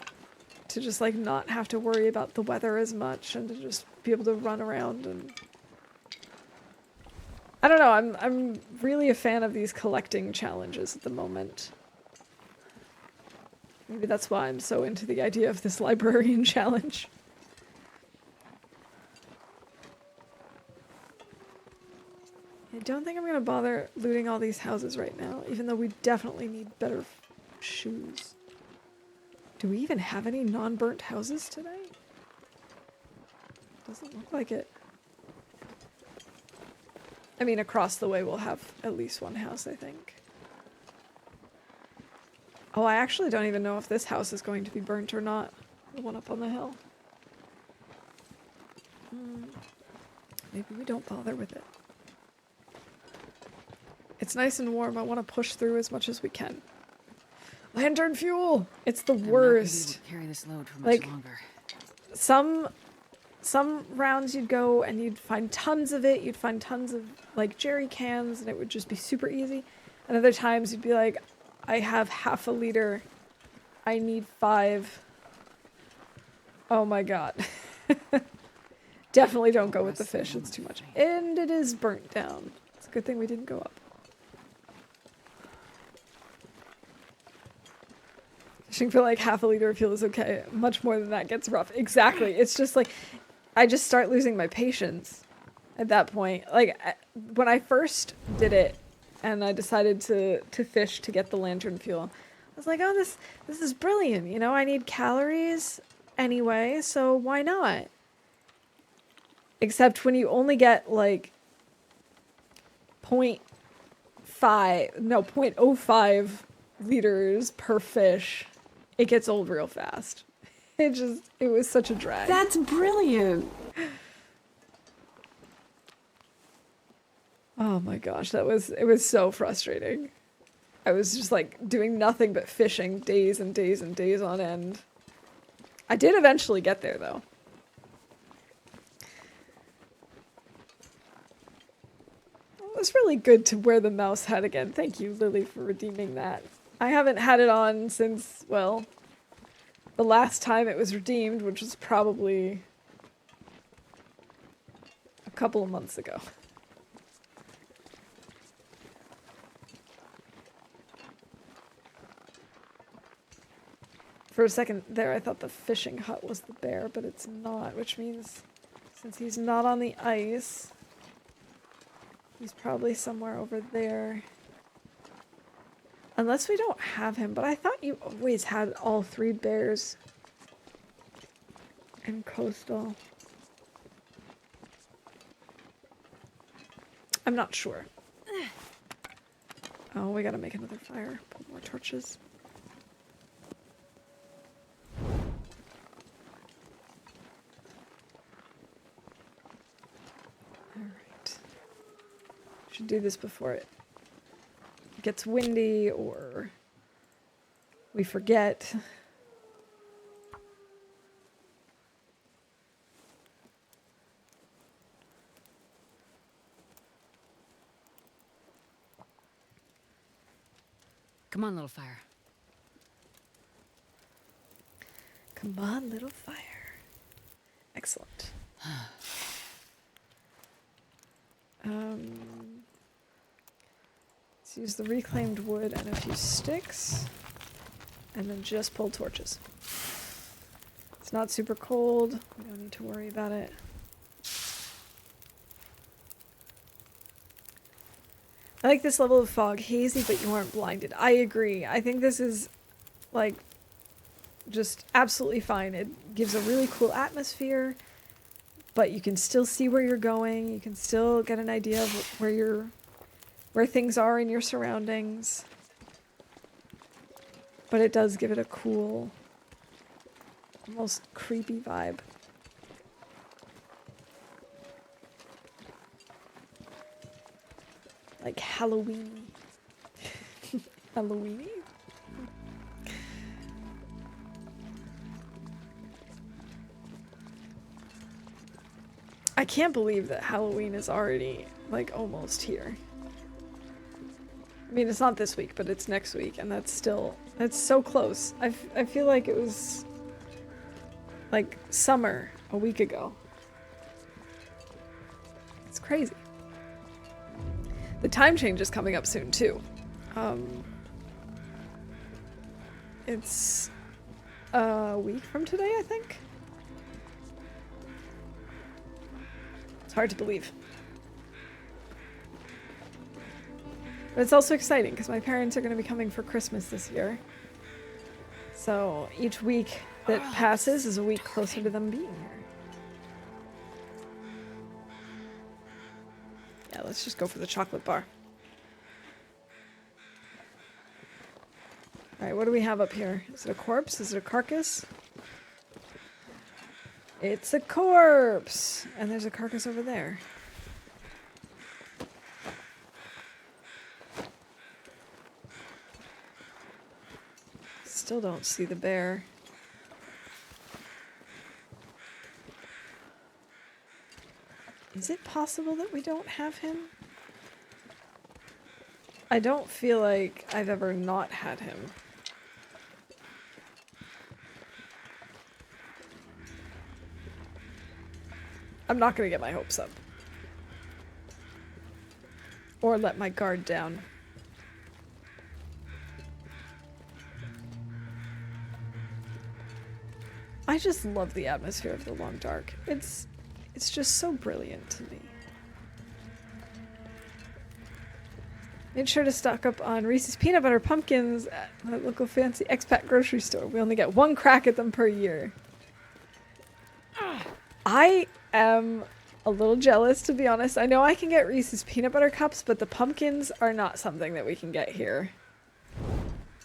to just like not have to worry about the weather as much and to just be able to run around and... I don't know, I'm really a fan of these collecting challenges at the moment. Maybe that's why I'm so into the idea of this librarian challenge. I don't think I'm going to bother looting all these houses right now, even though we definitely need better shoes. Do we even have any non-burnt houses today? Doesn't look like it. I mean, across the way we'll have at least one house, I think. Oh, I actually don't even know if this house is going to be burnt or not. The one up on the hill. Maybe we don't bother with it. It's nice and warm. I want to push through as much as we can. Lantern fuel! It's the worst. I'm not gonna be able to carry this load for much longer. Some rounds you'd go and you'd find tons of it. You'd find tons of like jerry cans and it would just be super easy. And other times you'd be like, I have half a liter. I need 5. Oh my god. Definitely don't go with the fish. It's too much. And it is burnt down. It's a good thing we didn't go up. Fishing for like half a liter of fuel is okay. Much more than that gets rough. Exactly. It's just like, I just start losing my patience at that point. Like, when I first did it and I decided to fish to get the lantern fuel, I was like, oh, this is brilliant. You know, I need calories anyway, so why not? Except when you only get like 0.05 liters per fish, it gets old real fast. It was such a drag. That's brilliant. Oh my gosh, it was so frustrating. I was just like doing nothing but fishing days and days and days on end. I did eventually get there though. It was really good to wear the mouse hat again. Thank you, Lily, for redeeming that. I haven't had it on since, well, the last time it was redeemed, which was probably a couple of months ago. For a second there, I thought the fishing hut was the bear, but it's not, which means since he's not on the ice, he's probably somewhere over there. Unless we don't have him, but I thought you always had all 3 bears in Coastal. I'm not sure. Oh, we gotta make another fire. Put more torches. Alright. Should do this before it gets windy or we forget. Come on, little fire. Come on, little fire. Excellent. Let's use the reclaimed wood and a few sticks, and then just pull torches. It's not super cold. We don't need to worry about it. I like this level of fog. Hazy, but you aren't blinded. I agree. I think this is, like, just absolutely fine. It gives a really cool atmosphere, but you can still see where you're going. You can still get an idea of where things are in your surroundings. But it does give it a cool, almost creepy vibe. Like Halloween-y. Halloween-y? I can't believe that Halloween is already, like, almost here. I mean, it's not this week, but it's next week, and that's so close. I feel like it was, like, summer a week ago. It's crazy. The time change is coming up soon, too. It's a week from today, I think. It's hard to believe. But it's also exciting because my parents are going to be coming for Christmas this year. So each week that passes is a week closer to them being here. Yeah, let's just go for the chocolate bar. Alright, what do we have up here? Is it a corpse? Is it a carcass? It's a corpse! And there's a carcass over there. Still don't see the bear. Is it possible that we don't have him? I don't feel like I've ever not had him. I'm not gonna get my hopes up. Or let my guard down. I just love the atmosphere of the Long Dark. It's just so brilliant to me. Made sure to stock up on Reese's peanut butter pumpkins at my local fancy expat grocery store. We only get 1 crack at them per year. I am a little jealous, to be honest. I know I can get Reese's peanut butter cups, but the pumpkins are not something that we can get here.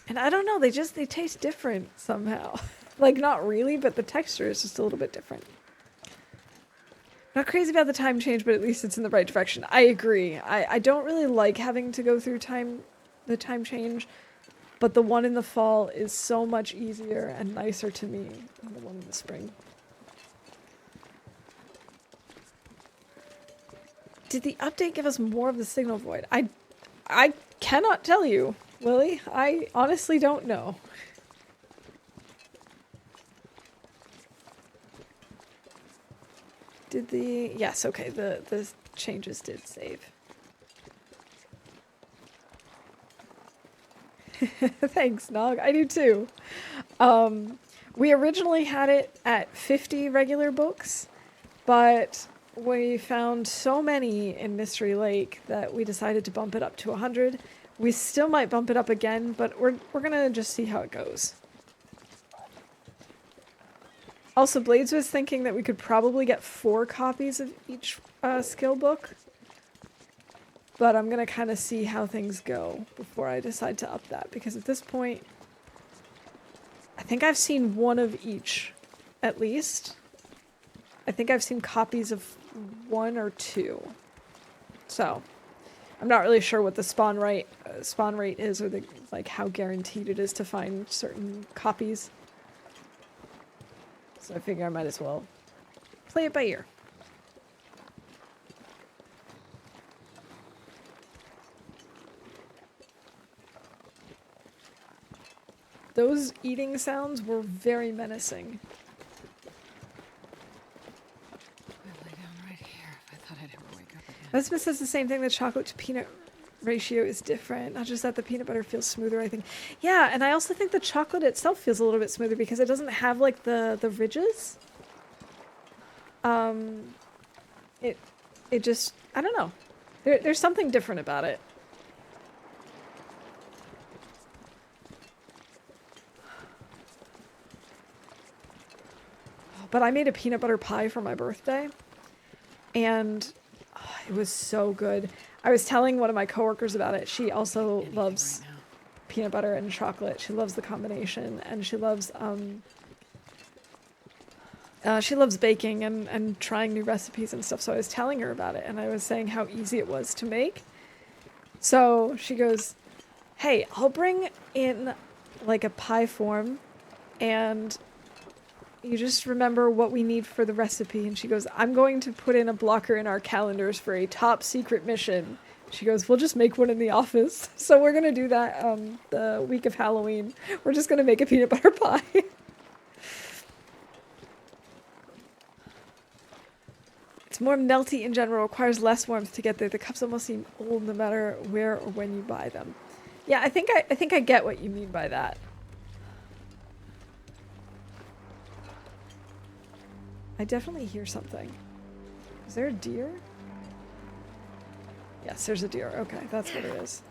And I don't know, they taste different somehow. Like, not really, but the texture is just a little bit different. Not crazy about the time change, but at least it's in the right direction. I agree. I don't really like having to go through the time change, but the one in the fall is so much easier and nicer to me than the one in the spring. Did the update give us more of the signal void? I cannot tell you, Lily. I honestly don't know. Yes, okay, the changes did save. Thanks, Nog. I do too. We originally had it at 50 regular books, but we found so many in Mystery Lake that we decided to bump it up to 100. We still might bump it up again, but we're gonna just see how it goes. Also, Blades was thinking that we could probably get 4 copies of each skill book, but I'm gonna kind of see how things go before I decide to up that, because at this point, I think I've seen 1 of each, at least. I think I've seen copies of 1 or 2. So, I'm not really sure what the spawn rate is, or like how guaranteed it is to find certain copies. So I figure I might as well play it by ear. Those eating sounds were very menacing. I'd lay down right here if I thought I'd ever wake up again. Elizabeth says the same thing, the chocolate to peanut ratio is different. Not just that, the peanut butter feels smoother, I think. Yeah, and I also think the chocolate itself feels a little bit smoother because it doesn't have like the ridges. It just, I don't know. There's something different about it. But I made a peanut butter pie for my birthday, and it was so good. I was telling one of my coworkers about it. She also loves peanut butter and chocolate. She loves the combination, and she loves baking and trying new recipes and stuff. So I was telling her about it, and I was saying how easy it was to make. So she goes, "Hey, I'll bring in like a pie form, and you just remember what we need for the recipe." And she goes, "I'm going to put in a blocker in our calendars for a top secret mission." She goes, "We'll just make one in the office." So we're going to do that the week of Halloween. We're just going to make a peanut butter pie. It's more melty in general, requires less warmth to get there. The cups almost seem old no matter where or when you buy them. Yeah, I think I get what you mean by that. I definitely hear something. Is there a deer? Yes, there's a deer. Okay, that's what it is.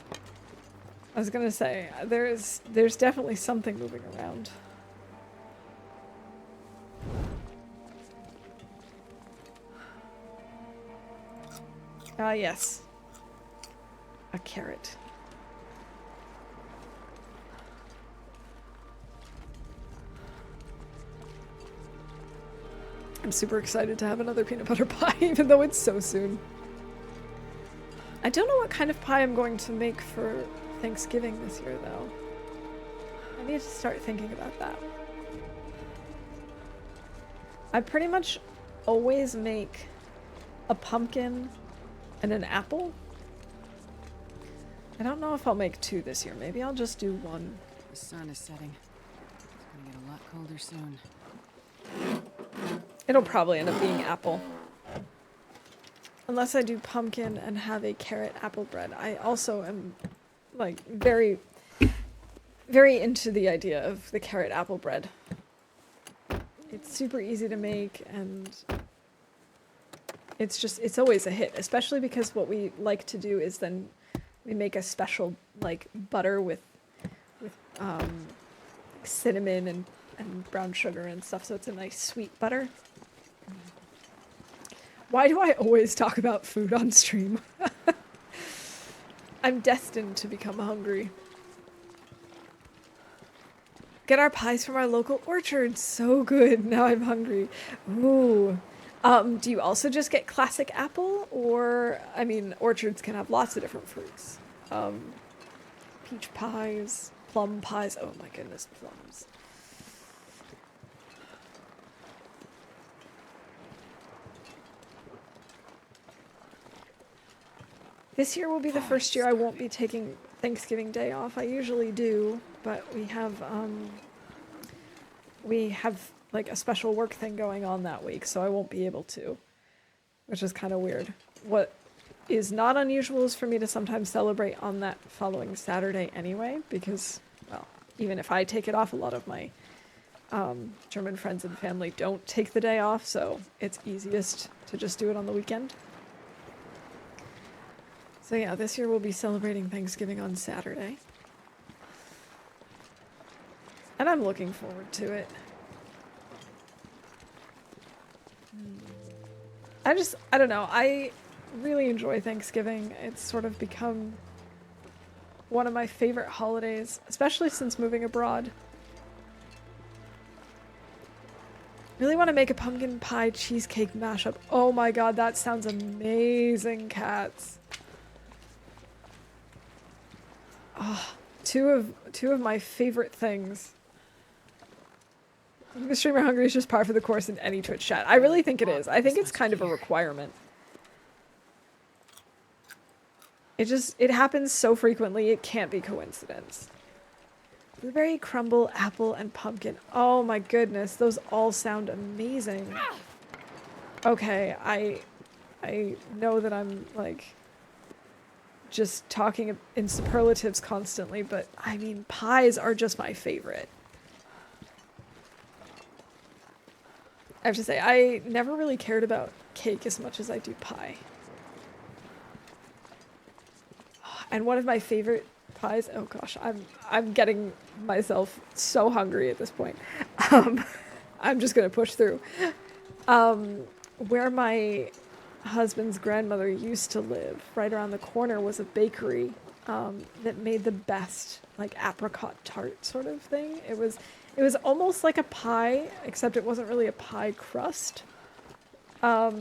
I was gonna say, there's definitely something moving around. Yes. A carrot. I'm super excited to have another peanut butter pie, even though it's so soon. I don't know what kind of pie I'm going to make for Thanksgiving this year, though. I need to start thinking about that. I pretty much always make a pumpkin and an apple. I don't know if I'll make 2 this year. Maybe I'll just do 1. The sun is setting. It's gonna get a lot colder soon. It'll probably end up being apple. Unless I do pumpkin and have a carrot apple bread. I also am like very, very into the idea of the carrot apple bread. It's super easy to make, and it's always a hit, especially because what we like to do is then we make a special like butter with cinnamon and brown sugar and stuff, so it's a nice sweet butter. Why do I always talk about food on stream? I'm destined to become hungry. Get our pies from our local orchard. So good. Now I'm hungry. Ooh. Do you also just get classic apple? Or, I mean, orchards can have lots of different fruits. Peach pies, plum pies. Oh my goodness, plums. This year will be the first year I won't be taking Thanksgiving Day off. I usually do, but we have like a special work thing going on that week, so I won't be able to, which is kind of weird. What is not unusual is for me to sometimes celebrate on that following Saturday anyway, because, well, even if I take it off, a lot of my German friends and family don't take the day off, so it's easiest to just do it on the weekend. So yeah, this year we'll be celebrating Thanksgiving on Saturday. And I'm looking forward to it. I don't know, I really enjoy Thanksgiving. It's sort of become one of my favorite holidays, especially since moving abroad. Really want to make a pumpkin pie cheesecake mashup. Oh my god, that sounds amazing, cats. Oh, two of my favorite things. I think the streamer hungry is just par for the course in any Twitch chat. I really think it is. I think it's kind of a requirement. It happens so frequently, it can't be coincidence. Blueberry, crumble, apple, and pumpkin. Oh my goodness, those all sound amazing. Okay, I know that I'm like just talking in superlatives constantly, but I mean, pies are just my favorite. I have to say, I never really cared about cake as much as I do pie. And one of my favorite pies, oh gosh, I'm getting myself so hungry at this point. I'm just gonna push through. Where my husband's grandmother used to live, right around the corner was a bakery that made the best like apricot tart sort of thing. It was almost like a pie, except it wasn't really a pie crust. But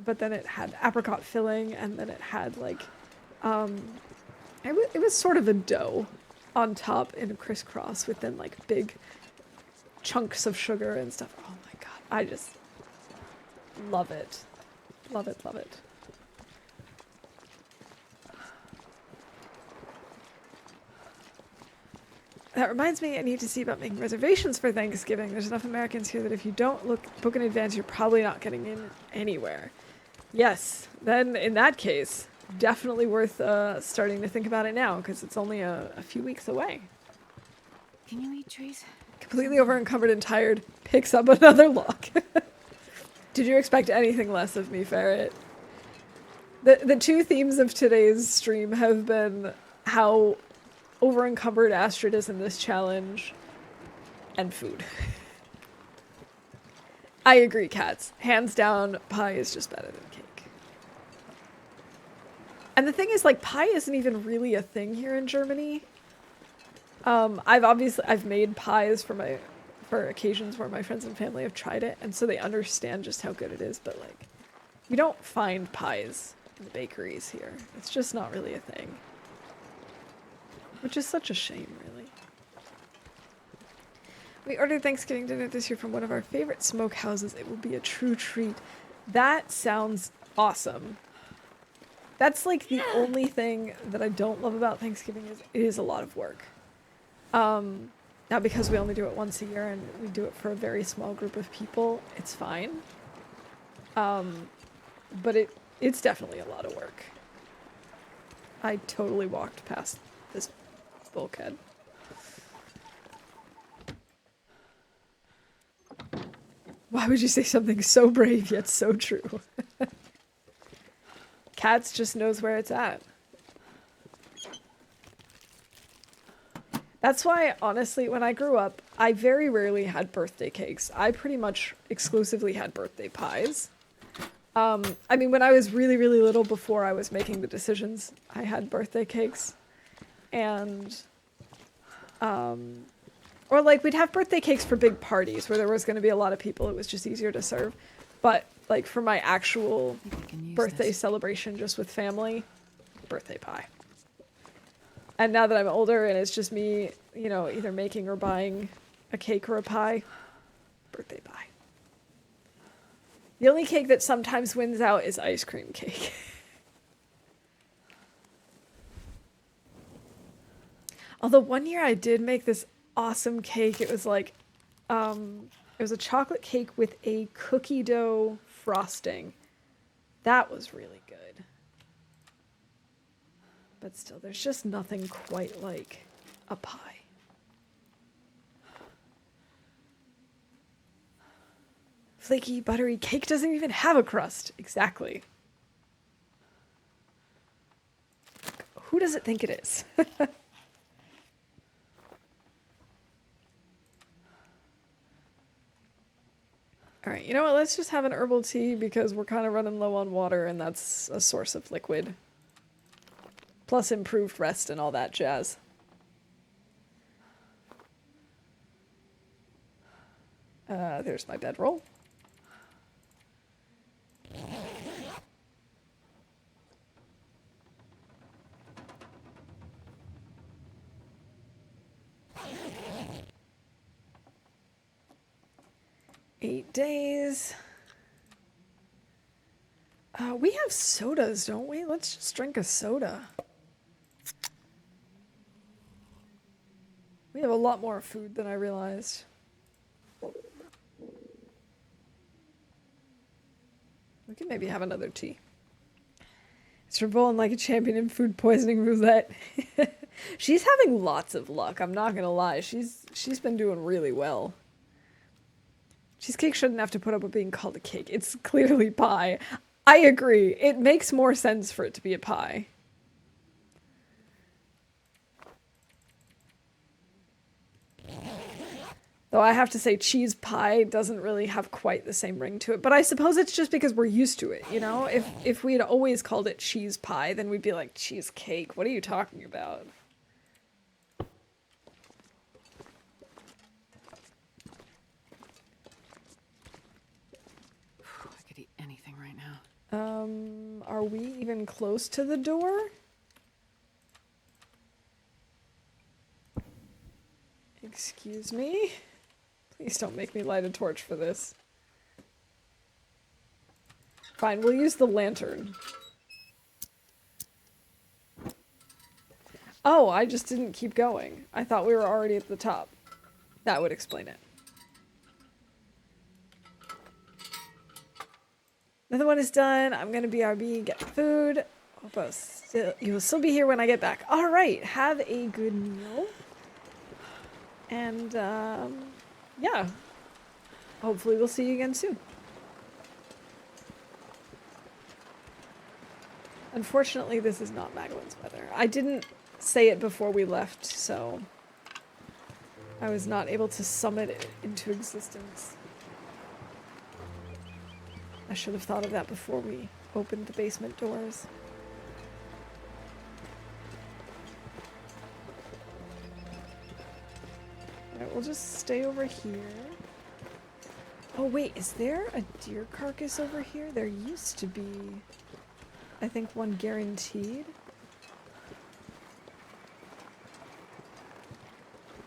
then it had apricot filling, and then it had like it was sort of a dough on top in a crisscross with then like big chunks of sugar and stuff. Oh my god, I just love it. Love it, love it. That reminds me, I need to see about making reservations for Thanksgiving. There's enough Americans here that if you don't book in advance, you're probably not getting in anywhere. Yes, then in that case, definitely worth starting to think about it now, because it's only a few weeks away. Can you eat trees? Completely over encumbered and tired, picks up another lock. Did you expect anything less of me, Ferret? The two themes of today's stream have been how over-encumbered Astrid is in this challenge, and food. I agree, cats. Hands down, pie is just better than cake. And the thing is, like, pie isn't even really a thing here in Germany. I've made pies for occasions where my friends and family have tried it, and so they understand just how good it is, but like, you don't find pies in the bakeries here. It's just not really a thing. Which is such a shame, really. We ordered Thanksgiving dinner this year from one of our favorite smokehouses. It will be a true treat. That sounds awesome. That's like the only thing that I don't love about Thanksgiving is it is a lot of work. Now because we only do it once a year and we do it for a very small group of people, it's fine. But it's definitely a lot of work. I totally walked past this bulkhead. Why would you say something so brave yet so true? Cats just knows where it's at. That's why, honestly, when I grew up, I very rarely had birthday cakes. I pretty much exclusively had birthday pies. I mean, when I was really, really little, before I was making the decisions, I had birthday cakes. And, or like we'd have birthday cakes for big parties where there was going to be a lot of people. It was just easier to serve. But like for my actual birthday celebration just with family, birthday pie. And now that I'm older and it's just me, you know, either making or buying a cake or a pie, birthday pie. The only cake that sometimes wins out is ice cream cake. Although one year I did make this awesome cake. It was like, it was a chocolate cake with a cookie dough frosting. That was really good. But still, there's just nothing quite like a pie. Flaky, buttery cake doesn't even have a crust. Exactly. Who does it think it is? Alright, you know what? Let's just have an herbal tea because we're kind of running low on water and that's a source of liquid. Plus improved rest and all that jazz. There's my bedroll. Eight days. We have sodas, don't we? Let's just drink a soda. We have a lot more food than I realized. We can maybe have another tea. It's rolling like a champion in food poisoning roulette. She's having lots of luck, I'm not gonna lie. She's been doing really well. Cheesecake shouldn't have to put up with being called a cake. It's clearly pie. I agree. It makes more sense for it to be a pie. Though I have to say cheese pie doesn't really have quite the same ring to it. But I suppose it's just because we're used to it, you know? If we had always called it cheese pie, then we'd be like, cheesecake, what are you talking about? I could eat anything right now. Are we even close to the door? Excuse me? Please don't make me light a torch for this. Fine, we'll use the lantern. Oh, I just didn't keep going. I thought we were already at the top. That would explain it. Another one is done. I'm gonna BRB, get food. Hope you will still be here when I get back. All right, have a good meal. And, yeah. Hopefully we'll see you again soon. Unfortunately, this is not Magdalene's weather. I didn't say it before we left, so I was not able to summon it into existence. I should have thought of that before we opened the basement doors. Alright, we'll just stay over here. Oh wait, is there a deer carcass over here? There used to be, I think, one guaranteed.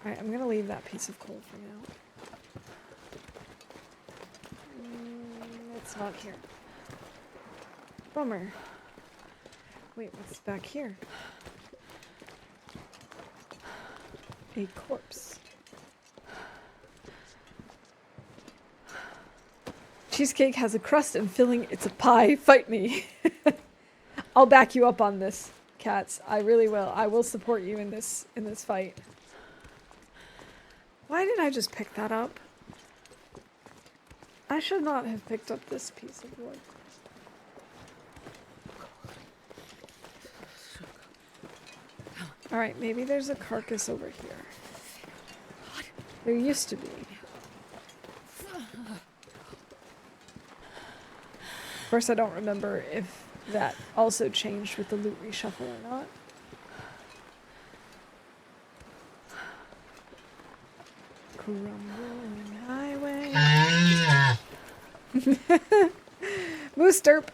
Alright, I'm gonna leave that piece of coal for now. It's not here. Bummer. Wait, what's back here? A corpse. Cheesecake has a crust and filling. It's a pie. Fight me. I'll back you up on this, Cats. I really will. I will support you in this fight. Why did I just pick that up? I should not have picked up this piece of wood. Alright, maybe there's a carcass over here. There used to be. Of course, I don't remember if that also changed with the loot reshuffle or not. Crumbling highway. Moose derp.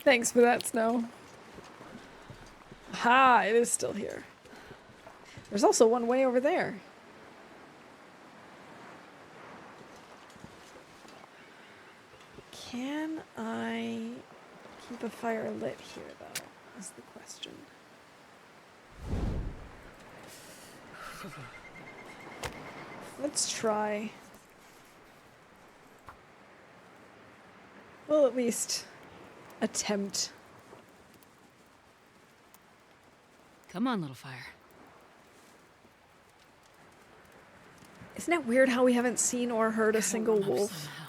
Thanks for that, Snow. Ha! It is still here. There's also one way over there. Can I keep a fire lit here, though, is the question. Let's try. We'll at least attempt. Come on, little fire. Isn't it weird how we haven't seen or heard a single Curl 'em up wolf? somehow.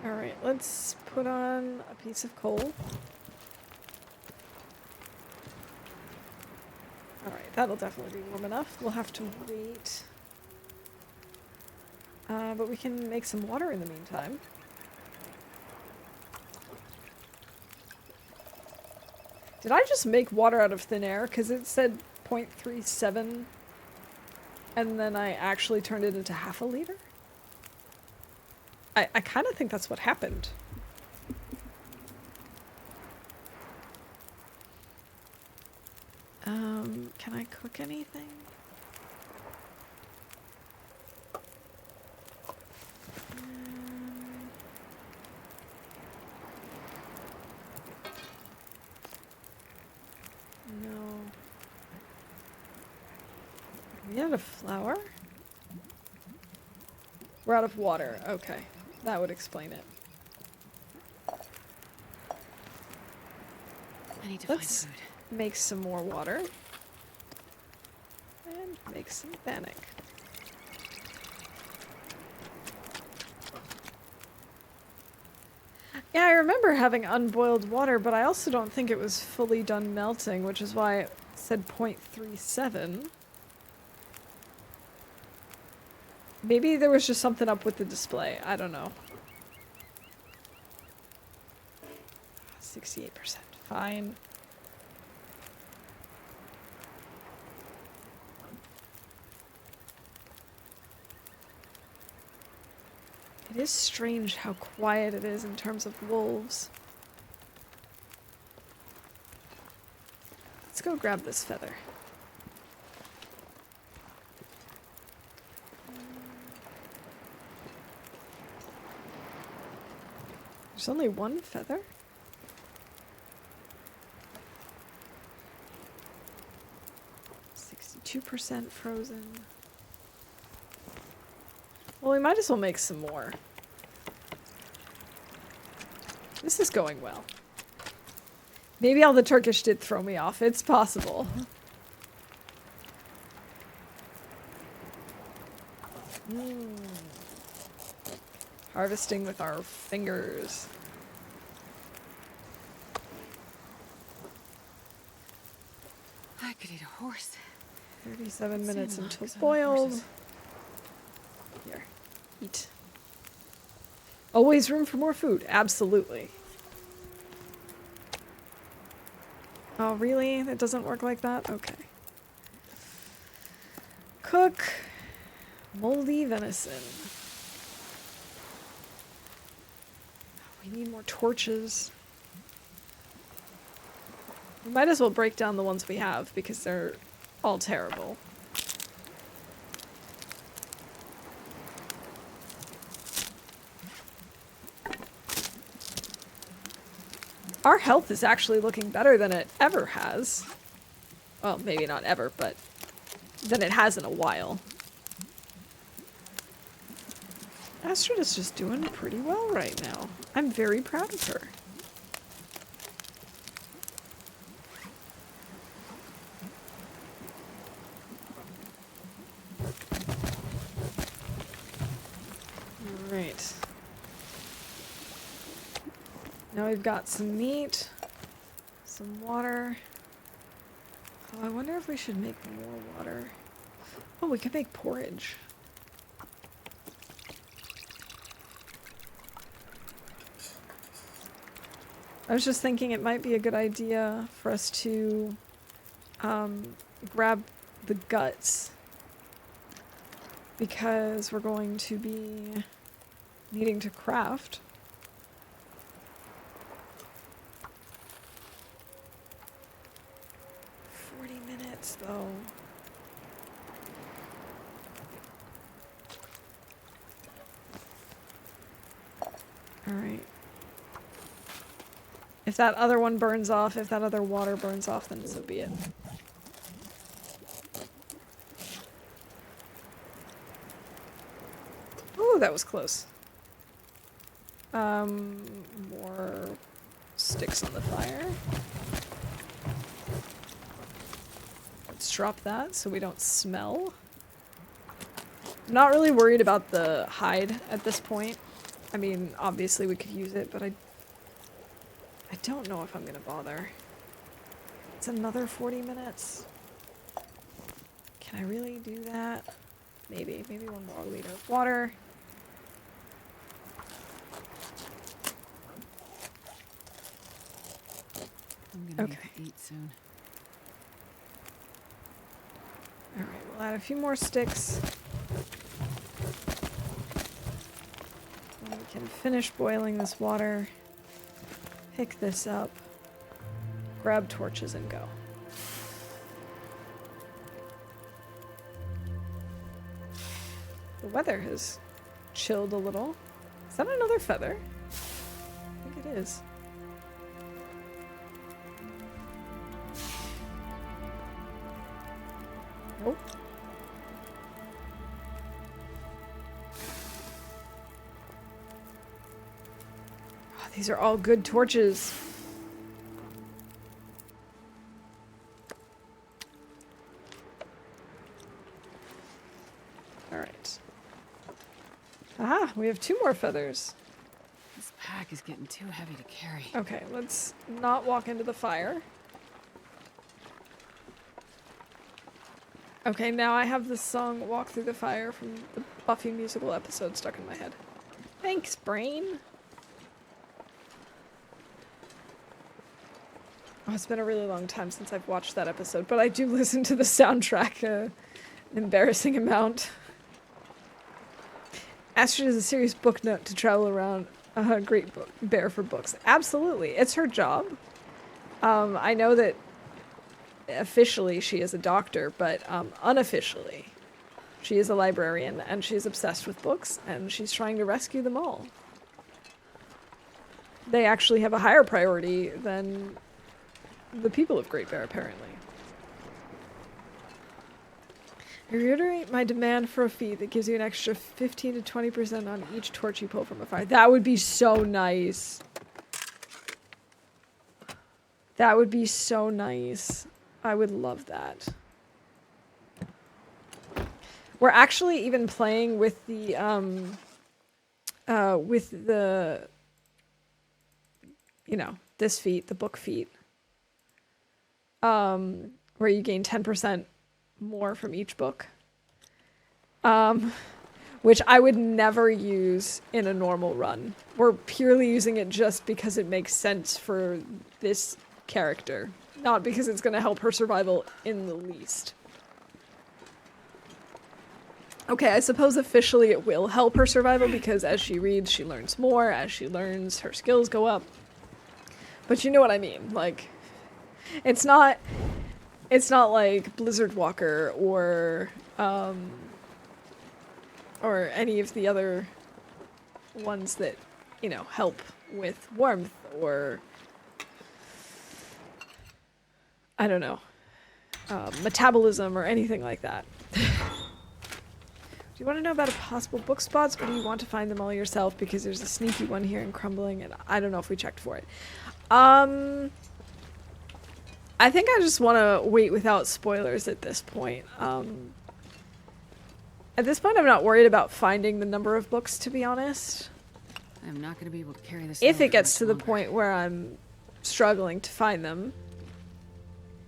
Alright, let's put on a piece of coal. Alright, that'll definitely be warm enough. We'll have to wait. But we can make some water in the meantime. Did I just make water out of thin air? Because it said 0.37 and then I actually turned it into half a liter? I kind of think that's what happened. Can I cook anything? No. Are we out of flour? We're out of water. Okay. That would explain it. I need to Let's find food. make some more water. And make some bannock. Yeah, I remember having unboiled water, but I also don't think it was fully done melting, which is why it said 0.37. Maybe there was just something up with the display. I don't know. 68%. Fine. It is strange how quiet it is in terms of wolves. Let's go grab this feather. There's only one feather? %, frozen. Well, we might as well make some more. This is going well. Maybe all the Turkish did throw me off. It's possible. Harvesting with our fingers. I could eat a horse. 37 minutes Sandlots until on boiled. horses. Here, eat. Always room for more food. Absolutely. Oh, really? That doesn't work like that? Okay. Cook moldy venison. We need more torches. We might as well break down the ones we have because they're all terrible. Our health is actually looking better than it ever has. Well, maybe not ever, but than it has in a while. Astrid is just doing pretty well right now. I'm very proud of her. Alright. Now we've got some meat, some water, Oh, I wonder if we should make more water. Oh, we could make porridge. I was just thinking it might be a good idea for us to grab the guts, because we're going to be needing to craft. Though. Alright. If that other one burns off, if that other water burns off, then so be it. Ooh, that was close. More sticks on the fire. Let's drop that so we don't smell. I'm not really worried about the hide at this point. I mean, obviously we could use it, but I don't know if I'm gonna bother. It's another 40 minutes. Can I really do that? Maybe one more liter of water. I'm gonna need to eat soon. Alright, we'll add a few more sticks. And we can finish boiling this water. Pick this up. Grab torches and go. The weather has chilled a little. Is that another feather? I think it is. Nope. Oh, these are all good torches. Alright. Aha, we have 2 more feathers. This pack is getting too heavy to carry. Okay, let's not walk into the fire. Okay, now I have this song Walk Through the Fire from the Buffy musical episode stuck in my head. Thanks, brain! Oh, it's been a really long time since I've watched that episode, but I do listen to the soundtrack an embarrassing amount. Astrid is a serious book note to travel around a great book bear for books. Absolutely, it's her job. I know that officially she is a doctor, but unofficially she is a librarian, and she's obsessed with books, and she's trying to rescue them all. They actually have a higher priority than the people of Great Bear, apparently. I reiterate my demand for a fee that gives you an extra 15 to 20% on each torch you pull from a fire. That would be so nice. That would be so nice. I would love that. We're actually even playing with the you know, this feat, the book feat. Where you gain 10% more from each book. Which I would never use in a normal run. We're purely using it just because it makes sense for this character. Not because it's going to help her survival in the least. Okay, I suppose officially it will help her survival because as she reads, she learns more. As she learns, her skills go up. But you know what I mean. Like, it's not like Blizzard Walker or any of the other ones that, you know, help with warmth or I don't know, metabolism or anything like that. Do you want to know about a possible book spots, or do you want to find them all yourself? Because there's a sneaky one here in Crumbling, and I don't know if we checked for it. I think I just want to wait without spoilers at this point. At this point, I'm not worried about finding the number of books, to be honest. I'm not going to be able to carry this. If it gets to the point where I'm struggling to find them.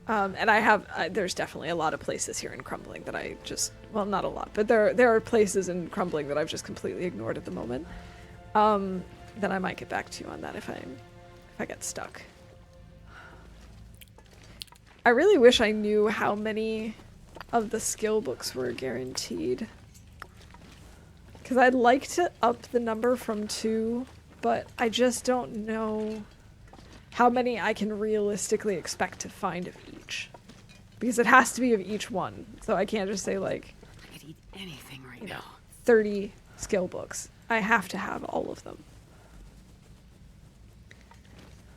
And I have, there's definitely a lot of places here in Crumbling that I just, well, not a lot, but there are places in Crumbling that I've just completely ignored at the moment. Then I might get back to you on that if I get stuck. I really wish I knew how many of the skill books were guaranteed. Because I'd like to up the number from 2, but I just don't know how many I can realistically expect to find of each. Because it has to be of each one. So I can't just say like, I could eat anything right you know, now. 30 skill books. I have to have all of them.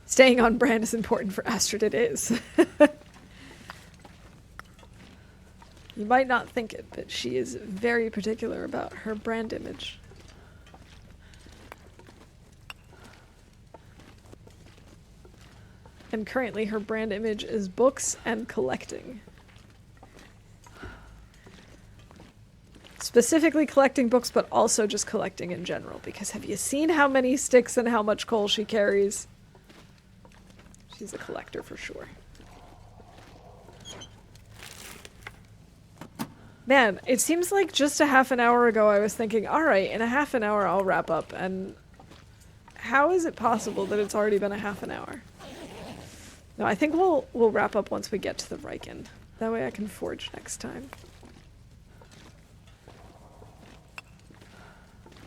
Staying on brand is important for Astrid, it is. You might not think it, but she is very particular about her brand image. And currently her brand image is books and collecting. Specifically collecting books, but also just collecting in general. Because have you seen how many sticks and how much coal she carries? She's a collector for sure. Man, it seems like just a half an hour ago I was thinking, alright, in a half an hour I'll wrap up, and how is it possible that it's already been a half an hour? No, I think we'll wrap up once we get to the Riken. That way I can forge next time.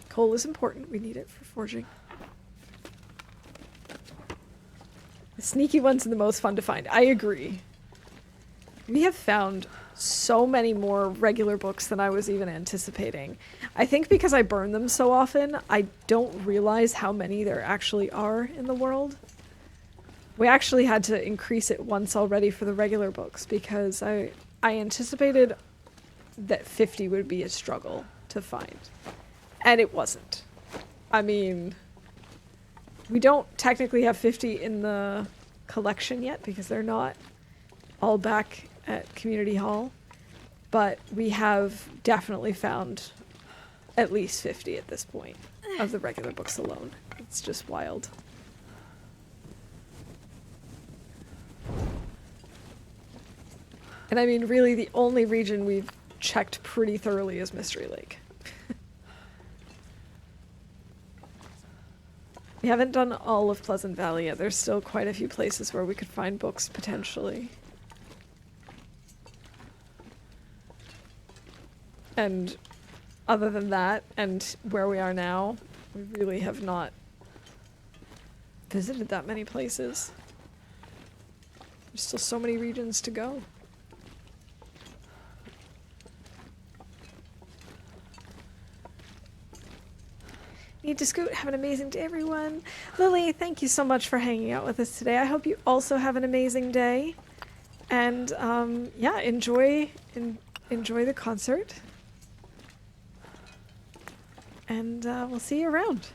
Coal is important, we need it for forging. The sneaky ones are the most fun to find. I agree. We have found so many more regular books than I was even anticipating. I think because I burn them so often, I don't realize how many there actually are in the world. We actually had to increase it once already for the regular books because I anticipated that 50 would be a struggle to find. And it wasn't. I mean, we don't technically have 50 in the collection yet because they're not all back at Community Hall, but we have definitely found at least 50 at this point of the regular books alone. It's just wild. And I mean, really, the only region we've checked pretty thoroughly is Mystery Lake. We haven't done all of Pleasant Valley yet. There's still quite a few places where we could find books, potentially. And other than that, and where we are now, we really have not visited that many places. There's still so many regions to go. Need to scoot. Have an amazing day, everyone. Lily, thank you so much for hanging out with us today. I hope you also have an amazing day. And yeah, enjoy the concert. And we'll see you around.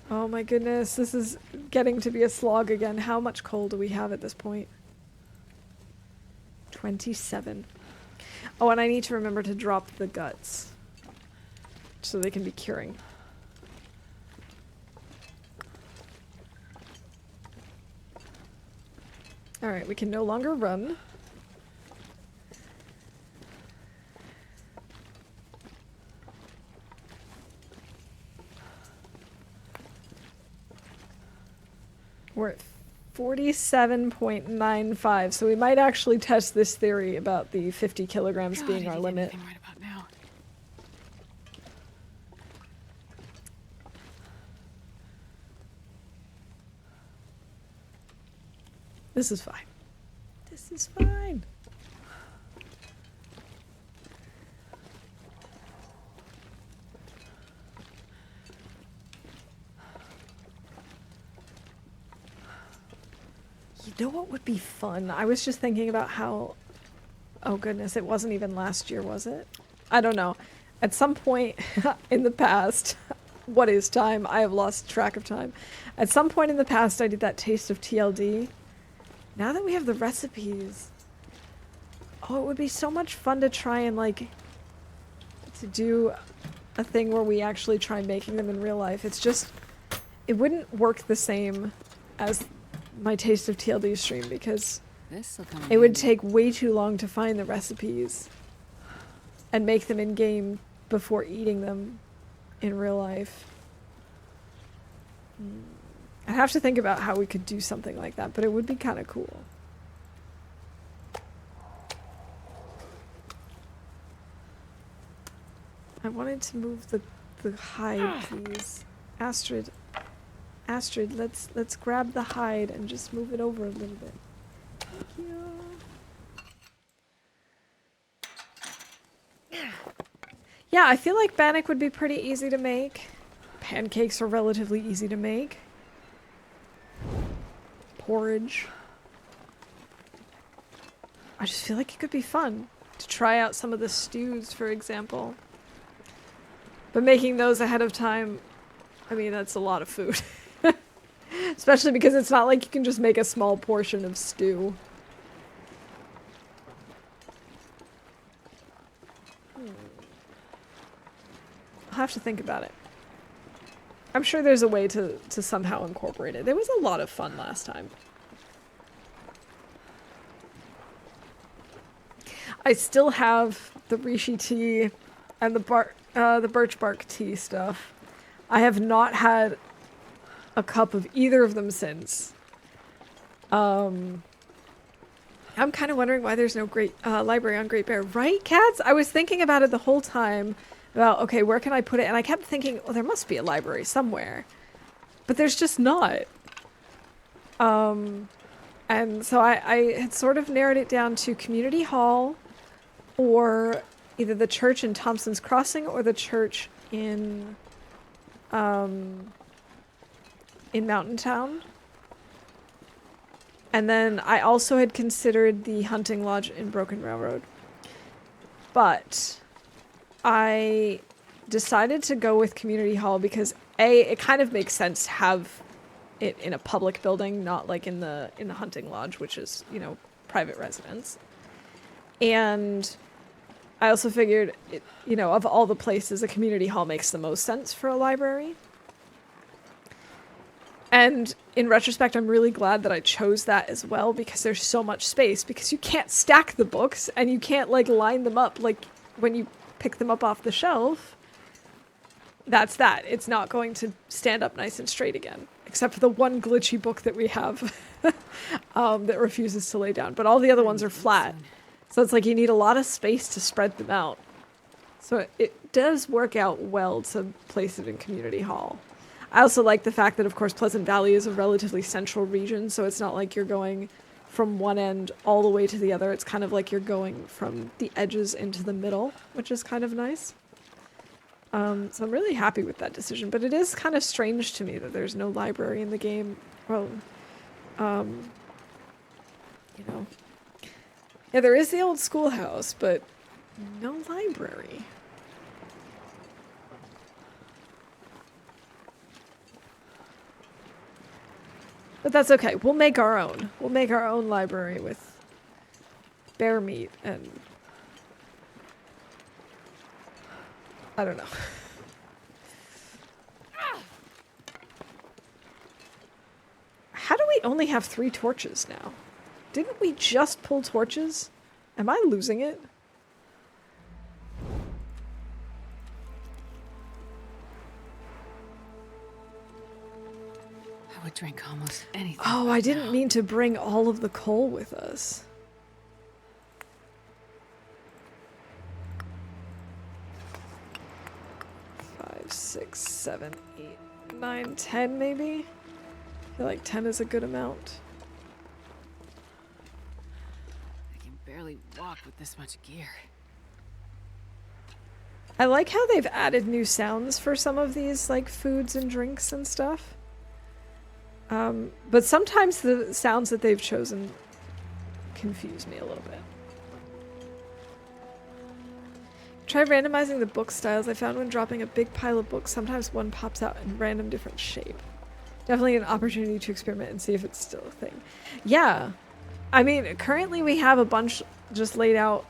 Oh my goodness, this is getting to be a slog again. How much coal do we have at this point? 27. Oh, and I need to remember to drop the guts so they can be curing. Alright, we can no longer run. We're at 47.95, so we might actually test this theory about the 50 kilograms being our limit. Right about now. This is fine. This is fine. You know what would be fun? I was just thinking about how... Oh goodness, it wasn't even last year, was it? I don't know. At some point in the past... What is time? I have lost track of time. At some point in the past, I did that taste of TLD. Now that we have the recipes... Oh, it would be so much fun to try and, like... To do a thing where we actually try making them in real life. It's just, it wouldn't work the same as my Taste of TLD stream because it would take way too long to find the recipes and make them in game before eating them in real life. I'd have to think about how we could do something like that, but it would be kind of cool. I wanted to move the hide, please. Astrid, let's grab the hide and just move it over a little bit. Thank you. Yeah, I feel like bannock would be pretty easy to make. Pancakes are relatively easy to make. Porridge. I just feel like it could be fun to try out some of the stews, for example. But making those ahead of time, I mean, that's a lot of food. Especially because it's not like you can just make a small portion of stew. I'll have to think about it. I'm sure there's a way to somehow incorporate it. There was a lot of fun last time. I still have the reishi tea and the birch bark tea stuff. I have not had a cup of either of them since. I'm kind of wondering why there's no great library on Great Bear. Right, cats? I was thinking about it the whole time. About, okay, where can I put it? And I kept thinking, well, there must be a library somewhere. But there's just not. And so I had sort of narrowed it down to Community Hall or either the church in Thompson's Crossing or the church in Mountain Town. And then I also had considered the hunting lodge in Broken Railroad. But I decided to go with Community Hall because A, it kind of makes sense to have it in a public building, not like in the hunting lodge, which is, you know, private residence. And I also figured, you know, of all the places, a community hall makes the most sense for a library. And in retrospect, I'm really glad that I chose that as well because there's so much space because you can't stack the books and you can't like line them up like when you pick them up off the shelf. That's that. It's not going to stand up nice and straight again, except for the one glitchy book that we have that refuses to lay down. But all the other ones are flat. So it's like you need a lot of space to spread them out. So it does work out well to place it in Community Hall. I also like the fact that, of course, Pleasant Valley is a relatively central region, so it's not like you're going from one end all the way to the other. It's kind of like you're going from the edges into the middle, which is kind of nice. So I'm really happy with that decision, but it is kind of strange to me that there's no library in the game. Well, you know. Yeah, there is the old schoolhouse, but no library. But that's okay. We'll make our own. We'll make our own library with bear meat and... I don't know. How do we only have 3 torches now? Didn't we just pull torches? Am I losing it? I would drink almost anything. Oh, I didn't mean to bring all of the coal with us. 5, 6, 7, 8, 9, 10 maybe? I feel like 10 is a good amount. I can barely walk with this much gear. I like how they've added new sounds for some of these, like, foods and drinks and stuff. But sometimes the sounds that they've chosen confuse me a little bit. Try randomizing the book styles. I found when dropping a big pile of books, sometimes one pops out in random different shape. Definitely an opportunity to experiment and see if it's still a thing. Yeah. I mean, currently we have a bunch just laid out.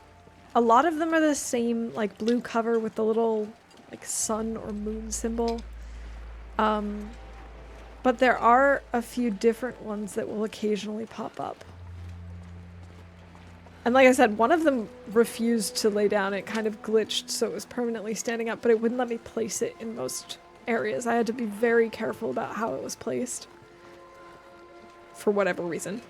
A lot of them are the same, like, blue cover with the little like sun or moon symbol. But there are a few different ones that will occasionally pop up. And like I said, one of them refused to lay down. It kind of glitched, so it was permanently standing up, but it wouldn't let me place it in most areas. I had to be very careful about how it was placed. For whatever reason.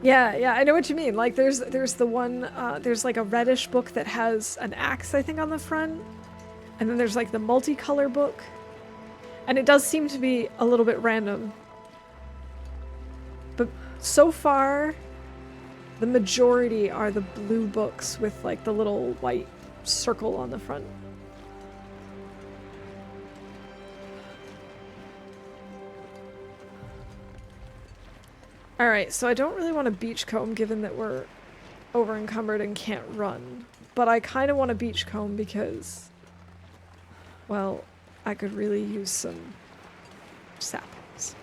Yeah, I know what you mean. Like, there's the one, there's like a reddish book that has an axe, I think, on the front. And then there's like the multicolor book. And it does seem to be a little bit random. But so far, the majority are the blue books with like the little white circle on the front. Alright, so I don't really want a beachcomb given that we're over encumbered and can't run. But I kind of want a beachcomb because, well, I could really use some saplings.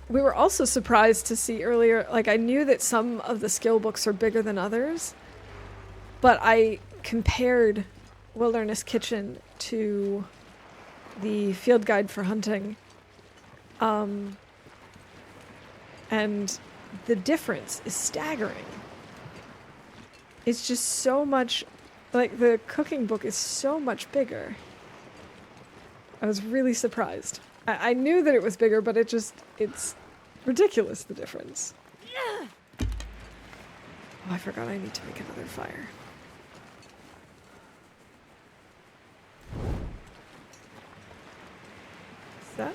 We were also surprised to see earlier, like I knew that some of the skill books are bigger than others, but I compared Wilderness Kitchen to the Field Guide for Hunting. And the difference is staggering. It's just so much, like the cooking book is so much bigger. I was really surprised. I knew that it was bigger, but it's ridiculous, the difference. Oh, I forgot I need to make another fire. Is that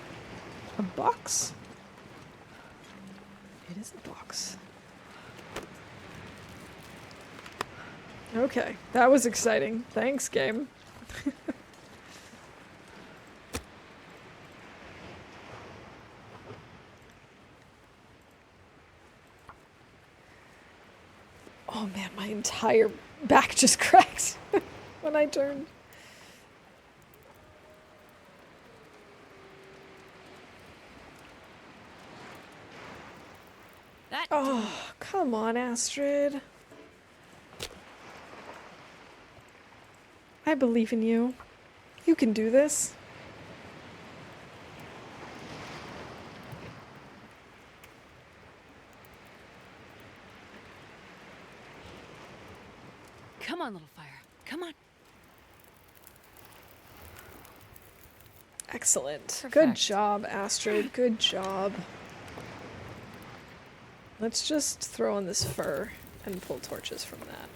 a box? It is a box. Okay, that was exciting. Thanks, game. Oh man, my entire back just cracked when I turned. Oh, come on, Astrid. I believe in you. You can do this. Come on, little fire. Come on. Excellent. Perfect. Good job, Astrid. Good job. Let's just throw on this fur and pull torches from that.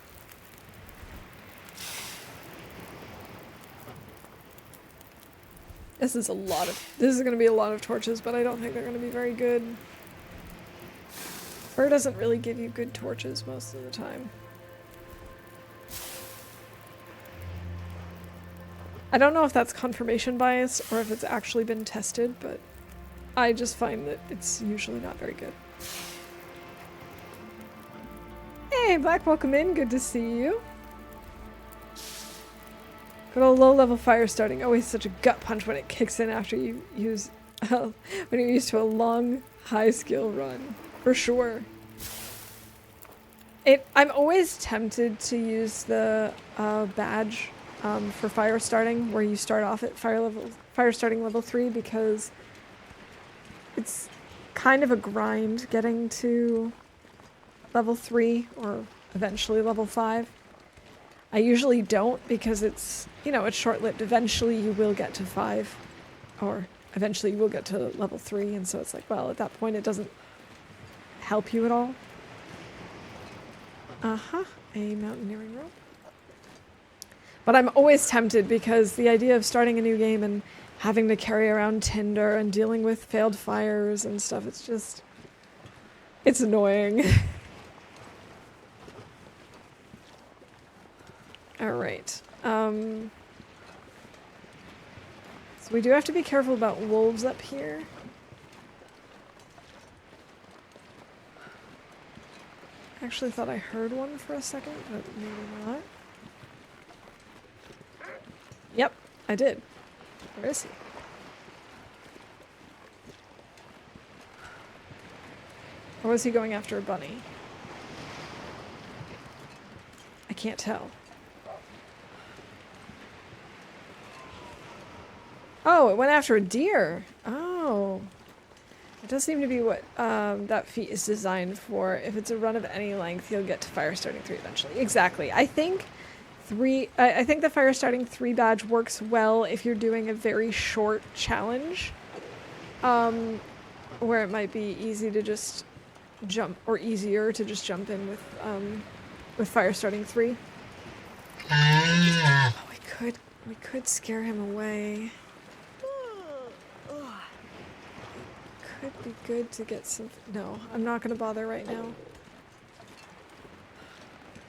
This is going to be a lot of torches, but I don't think they're going to be very good. Fur doesn't really give you good torches most of the time. I don't know if that's confirmation bias or if it's actually been tested, but I just find that it's usually not very good. Hey, Black, welcome in. Good to see you. Good old low-level fire starting. Always such a gut punch when it kicks in after you use... when you're used to a long, high-skill run. For sure. I'm always tempted to use the badge for fire starting, where you start off at fire starting level 3, because it's kind of a grind getting to level 3 or eventually level 5. I usually don't because it's, it's short-lived. Eventually you will get to 5 or eventually you will get to level 3, and so it's like, well, at that point it doesn't help you at all. A mountaineering rope. But I'm always tempted because the idea of starting a new game and having to carry around tinder and dealing with failed fires and stuff, it's annoying. Alright. So we do have to be careful about wolves up here. I actually thought I heard one for a second, but maybe not. Yep, I did. Where is he? Or was he going after a bunny? I can't tell. Oh, it went after a deer. Oh. It does seem to be what that feat is designed for. If it's a run of any length, you'll get to fire starting 3 eventually. Exactly. I think I think the fire starting 3 badge works well if you're doing a very short challenge. Where it might be easy to just jump, or easier to just jump in with fire starting 3. Oh, we could scare him away. Could be good to get some. No, I'm not gonna bother right now.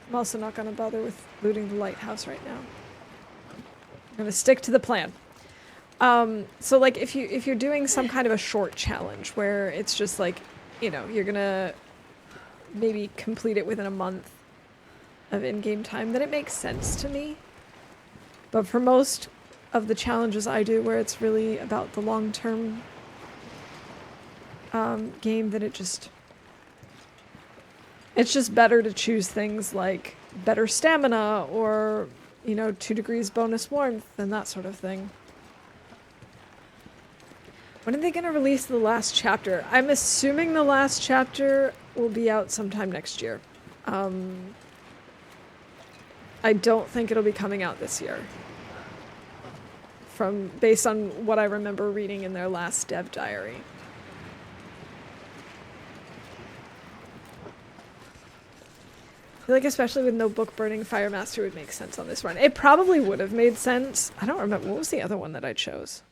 I'm also not gonna bother with looting the lighthouse right now. I'm gonna stick to the plan. So like if you're doing some kind of a short challenge where it's just like, you know, you're gonna maybe complete it within a month of in-game time, then it makes sense to me. But for most of the challenges I do where it's really about the long-term game, that it's just better to choose things like better stamina or, you know, 2 degrees bonus warmth and that sort of thing. When are they going to release the last chapter? I'm assuming the last chapter will be out sometime next year. I don't think it'll be coming out this year. Based on what I remember reading in their last dev diary. I feel like especially with no book burning, Fire Master would make sense on this run. It probably would have made sense. I don't remember. What was the other one that I chose?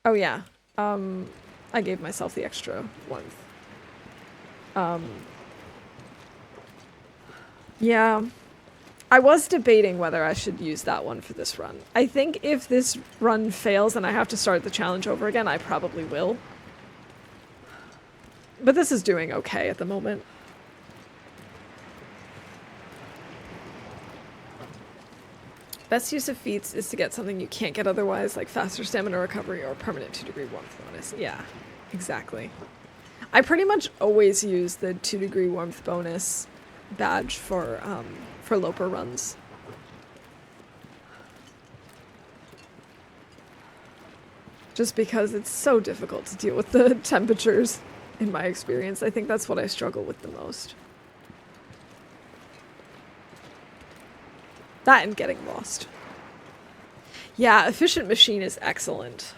Oh yeah. I gave myself the extra warmth. Yeah. I was debating whether I should use that one for this run. I think if this run fails and I have to start the challenge over again, I probably will. But this is doing okay at the moment. Best use of feats is to get something you can't get otherwise, like faster stamina recovery or permanent 2 degree warmth bonus. Yeah, exactly. I pretty much always use the 2 degree warmth bonus badge for Loper runs. Just because it's so difficult to deal with the temperatures, in my experience. I think that's what I struggle with the most. That and getting lost. Yeah, Efficient Machine is excellent.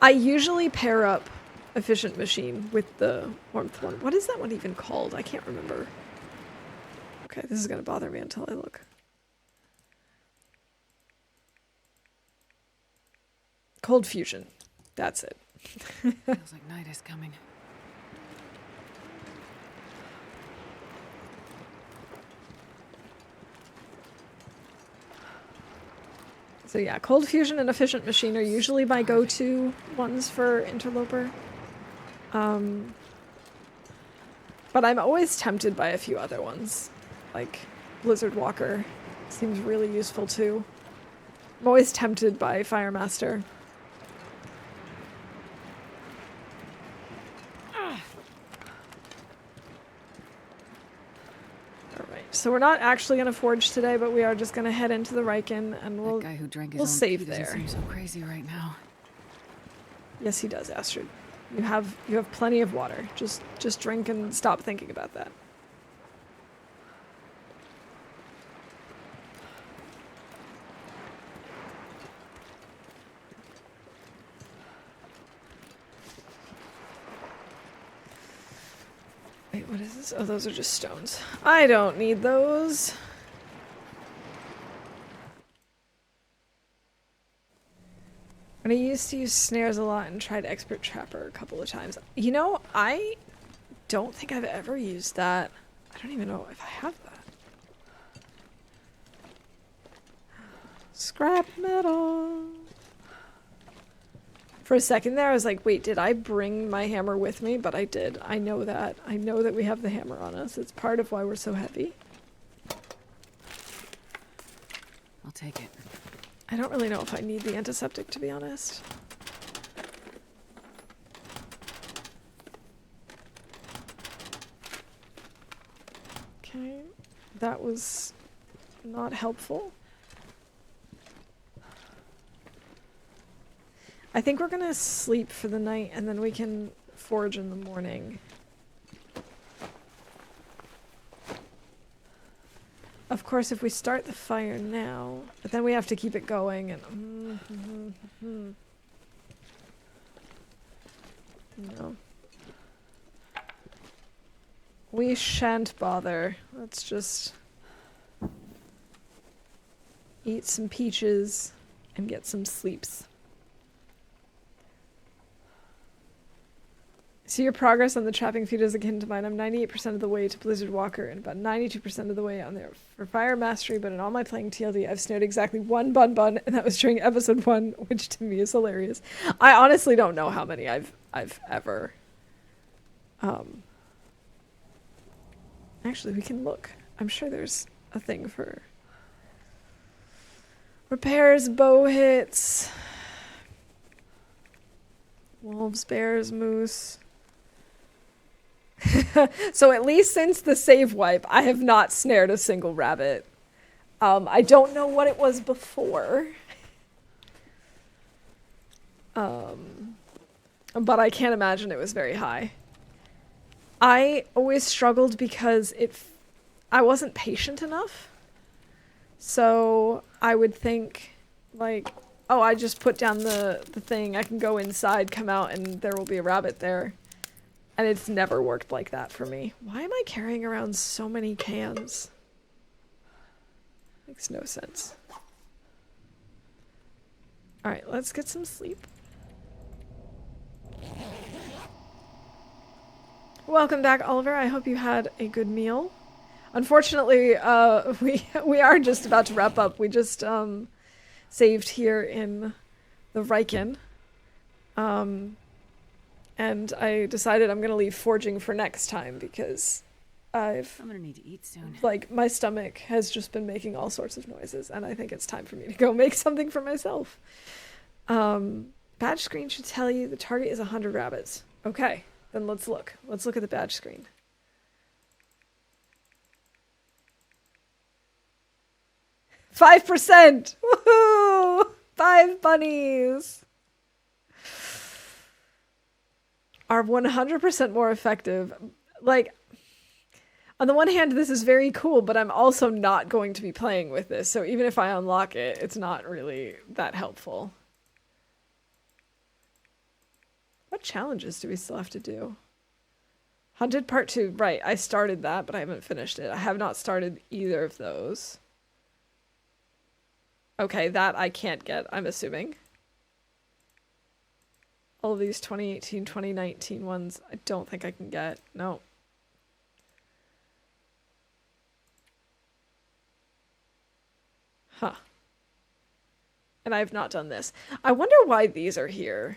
I usually pair up Efficient Machine with the Warmth one. What is that one even called? I can't remember. Okay, this is going to bother me until I look. Cold Fusion. That's it. Feels like night is coming. So yeah, Cold Fusion and Efficient Machine are usually my go-to ones for Interloper. But I'm always tempted by a few other ones. Like Blizzard Walker seems really useful too. I'm always tempted by Fire Master. So we're not actually going to forge today, but we are just going to head into the Riken, and we'll That guy who drank his we'll own save pee doesn't there. seem so crazy right now. Yes, he does, Astrid. You have plenty of water. Just drink and stop thinking about that. Wait, what is this? Oh, those are just stones. I don't need those. When I used to use snares a lot and tried Expert Trapper a couple of times. You know, I don't think I've ever used that. I don't even know if I have that. Scrap metal. For a second there, I was like, wait, did I bring my hammer with me? But I did. I know that. I know that we have the hammer on us. It's part of why we're so heavy. I'll take it. I don't really know if I need the antiseptic, to be honest. that was not helpful. I think we're gonna sleep for the night and then we can forge in the morning. Of course, if we start the fire now, but then we have to keep it going and... No. We shan't bother. Let's just eat some peaches and get some sleeps. See, your progress on the trapping feed is akin to mine. I'm 98% of the way to Blizzard Walker and about 92% of the way on there for Fire Mastery, but in all my playing TLD, I've snared exactly one bun, and that was during episode 1, which to me is hilarious. I honestly don't know how many I've ever... Actually, we can look. I'm sure there's a thing for... repairs, bow hits... wolves, bears, moose... So at least since the save wipe, I have not snared a single rabbit. I don't know what it was before. But I can't imagine it was very high. I always struggled because I wasn't patient enough. So I would think, like, oh, I just put down the thing, I can go inside, come out, and there will be a rabbit there. And it's never worked like that for me. Why am I carrying around so many cans? Makes no sense. Alright, let's get some sleep. Welcome back, Oliver. I hope you had a good meal. Unfortunately, we are just about to wrap up. We just saved here in the Riken. And I decided I'm gonna leave forging for next time because I'm gonna need to eat soon. Like, my stomach has just been making all sorts of noises, and I think it's time for me to go make something for myself. Badge screen should tell you the target is 100 rabbits. Okay, then let's look. Let's look at the badge screen. %! Woohoo! 5 bunnies! Are 100% more effective. Like, on the one hand, this is very cool, but I'm also not going to be playing with this, so even if I unlock it, it's not really that helpful. What challenges do we still have to do? Hunted Part 2. Right, I started that, but I haven't finished it. I have not started either of those. Okay, that I can't get, I'm assuming. All of these 2018, 2019 ones, I don't think I can get. No. Huh. And I have not done this. I wonder why these are here.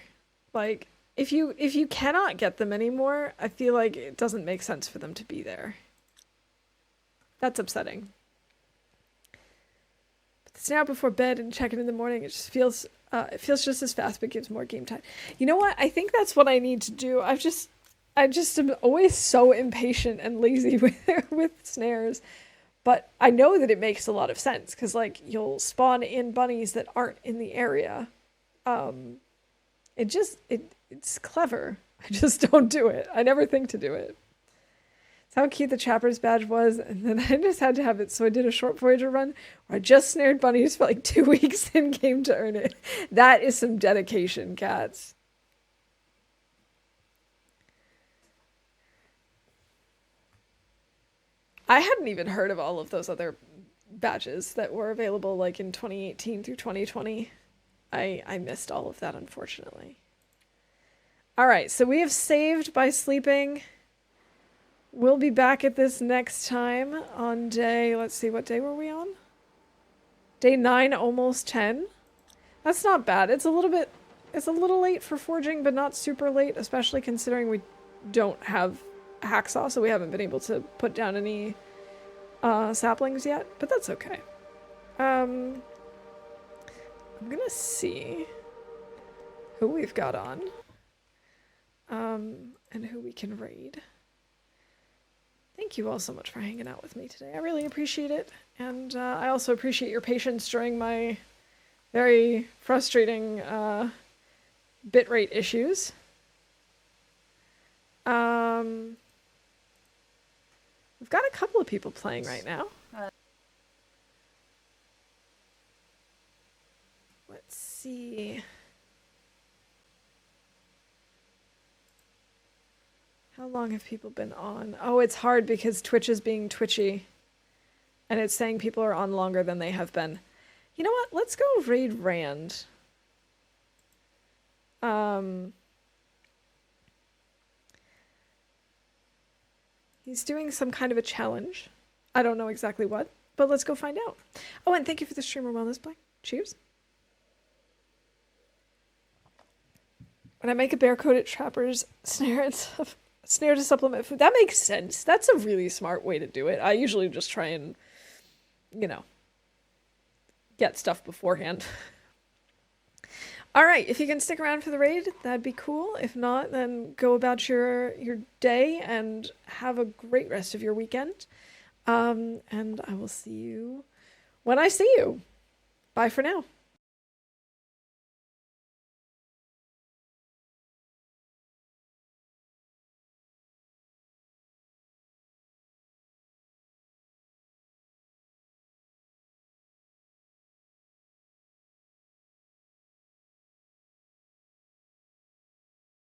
Like, if you cannot get them anymore, I feel like it doesn't make sense for them to be there. That's upsetting. But the snare before bed and check it in the morning, it just feels... it feels just as fast, but gives more game time. You know what? I think that's what I need to do. I just am always so impatient and lazy with snares. But I know that it makes a lot of sense, because, like, you'll spawn in bunnies that aren't in the area. It's clever. I just don't do it. I never think to do it. It's how cute the Chapper's badge was, and then I just had to have it, so I did a short Voyager run where I just snared bunnies for like 2 weeks in game to earn it. That is some dedication, cats. I hadn't even heard of all of those other badges that were available like in 2018 through 2020. I missed all of that, unfortunately. Alright, so we have saved by sleeping. We'll be back at this next time on day... Let's see, what day were we on? Day 9, almost 10. That's not bad. It's a little late for forging, but not super late, especially considering we don't have hacksaw, so we haven't been able to put down any saplings yet, but that's okay. I'm gonna see who we've got on, and who we can raid. Thank you all so much for hanging out with me today. I really appreciate it. And I also appreciate your patience during my very frustrating bitrate issues. We've got a couple of people playing right now. Let's see. How long have people been on? Oh, it's hard because Twitch is being twitchy. And it's saying people are on longer than they have been. You know what? Let's go raid Rand. He's doing some kind of a challenge. I don't know exactly what, but let's go find out. Oh, and thank you for the streamer wellness play. Cheers. When I make a bear-coated trapper's snare to supplement food. That makes sense. That's a really smart way to do it. I usually just try and, you know, get stuff beforehand. All right, if you can stick around for the raid, that'd be cool. If not, then go about your day and have a great rest of your weekend. And I will see you when I see you. Bye for now.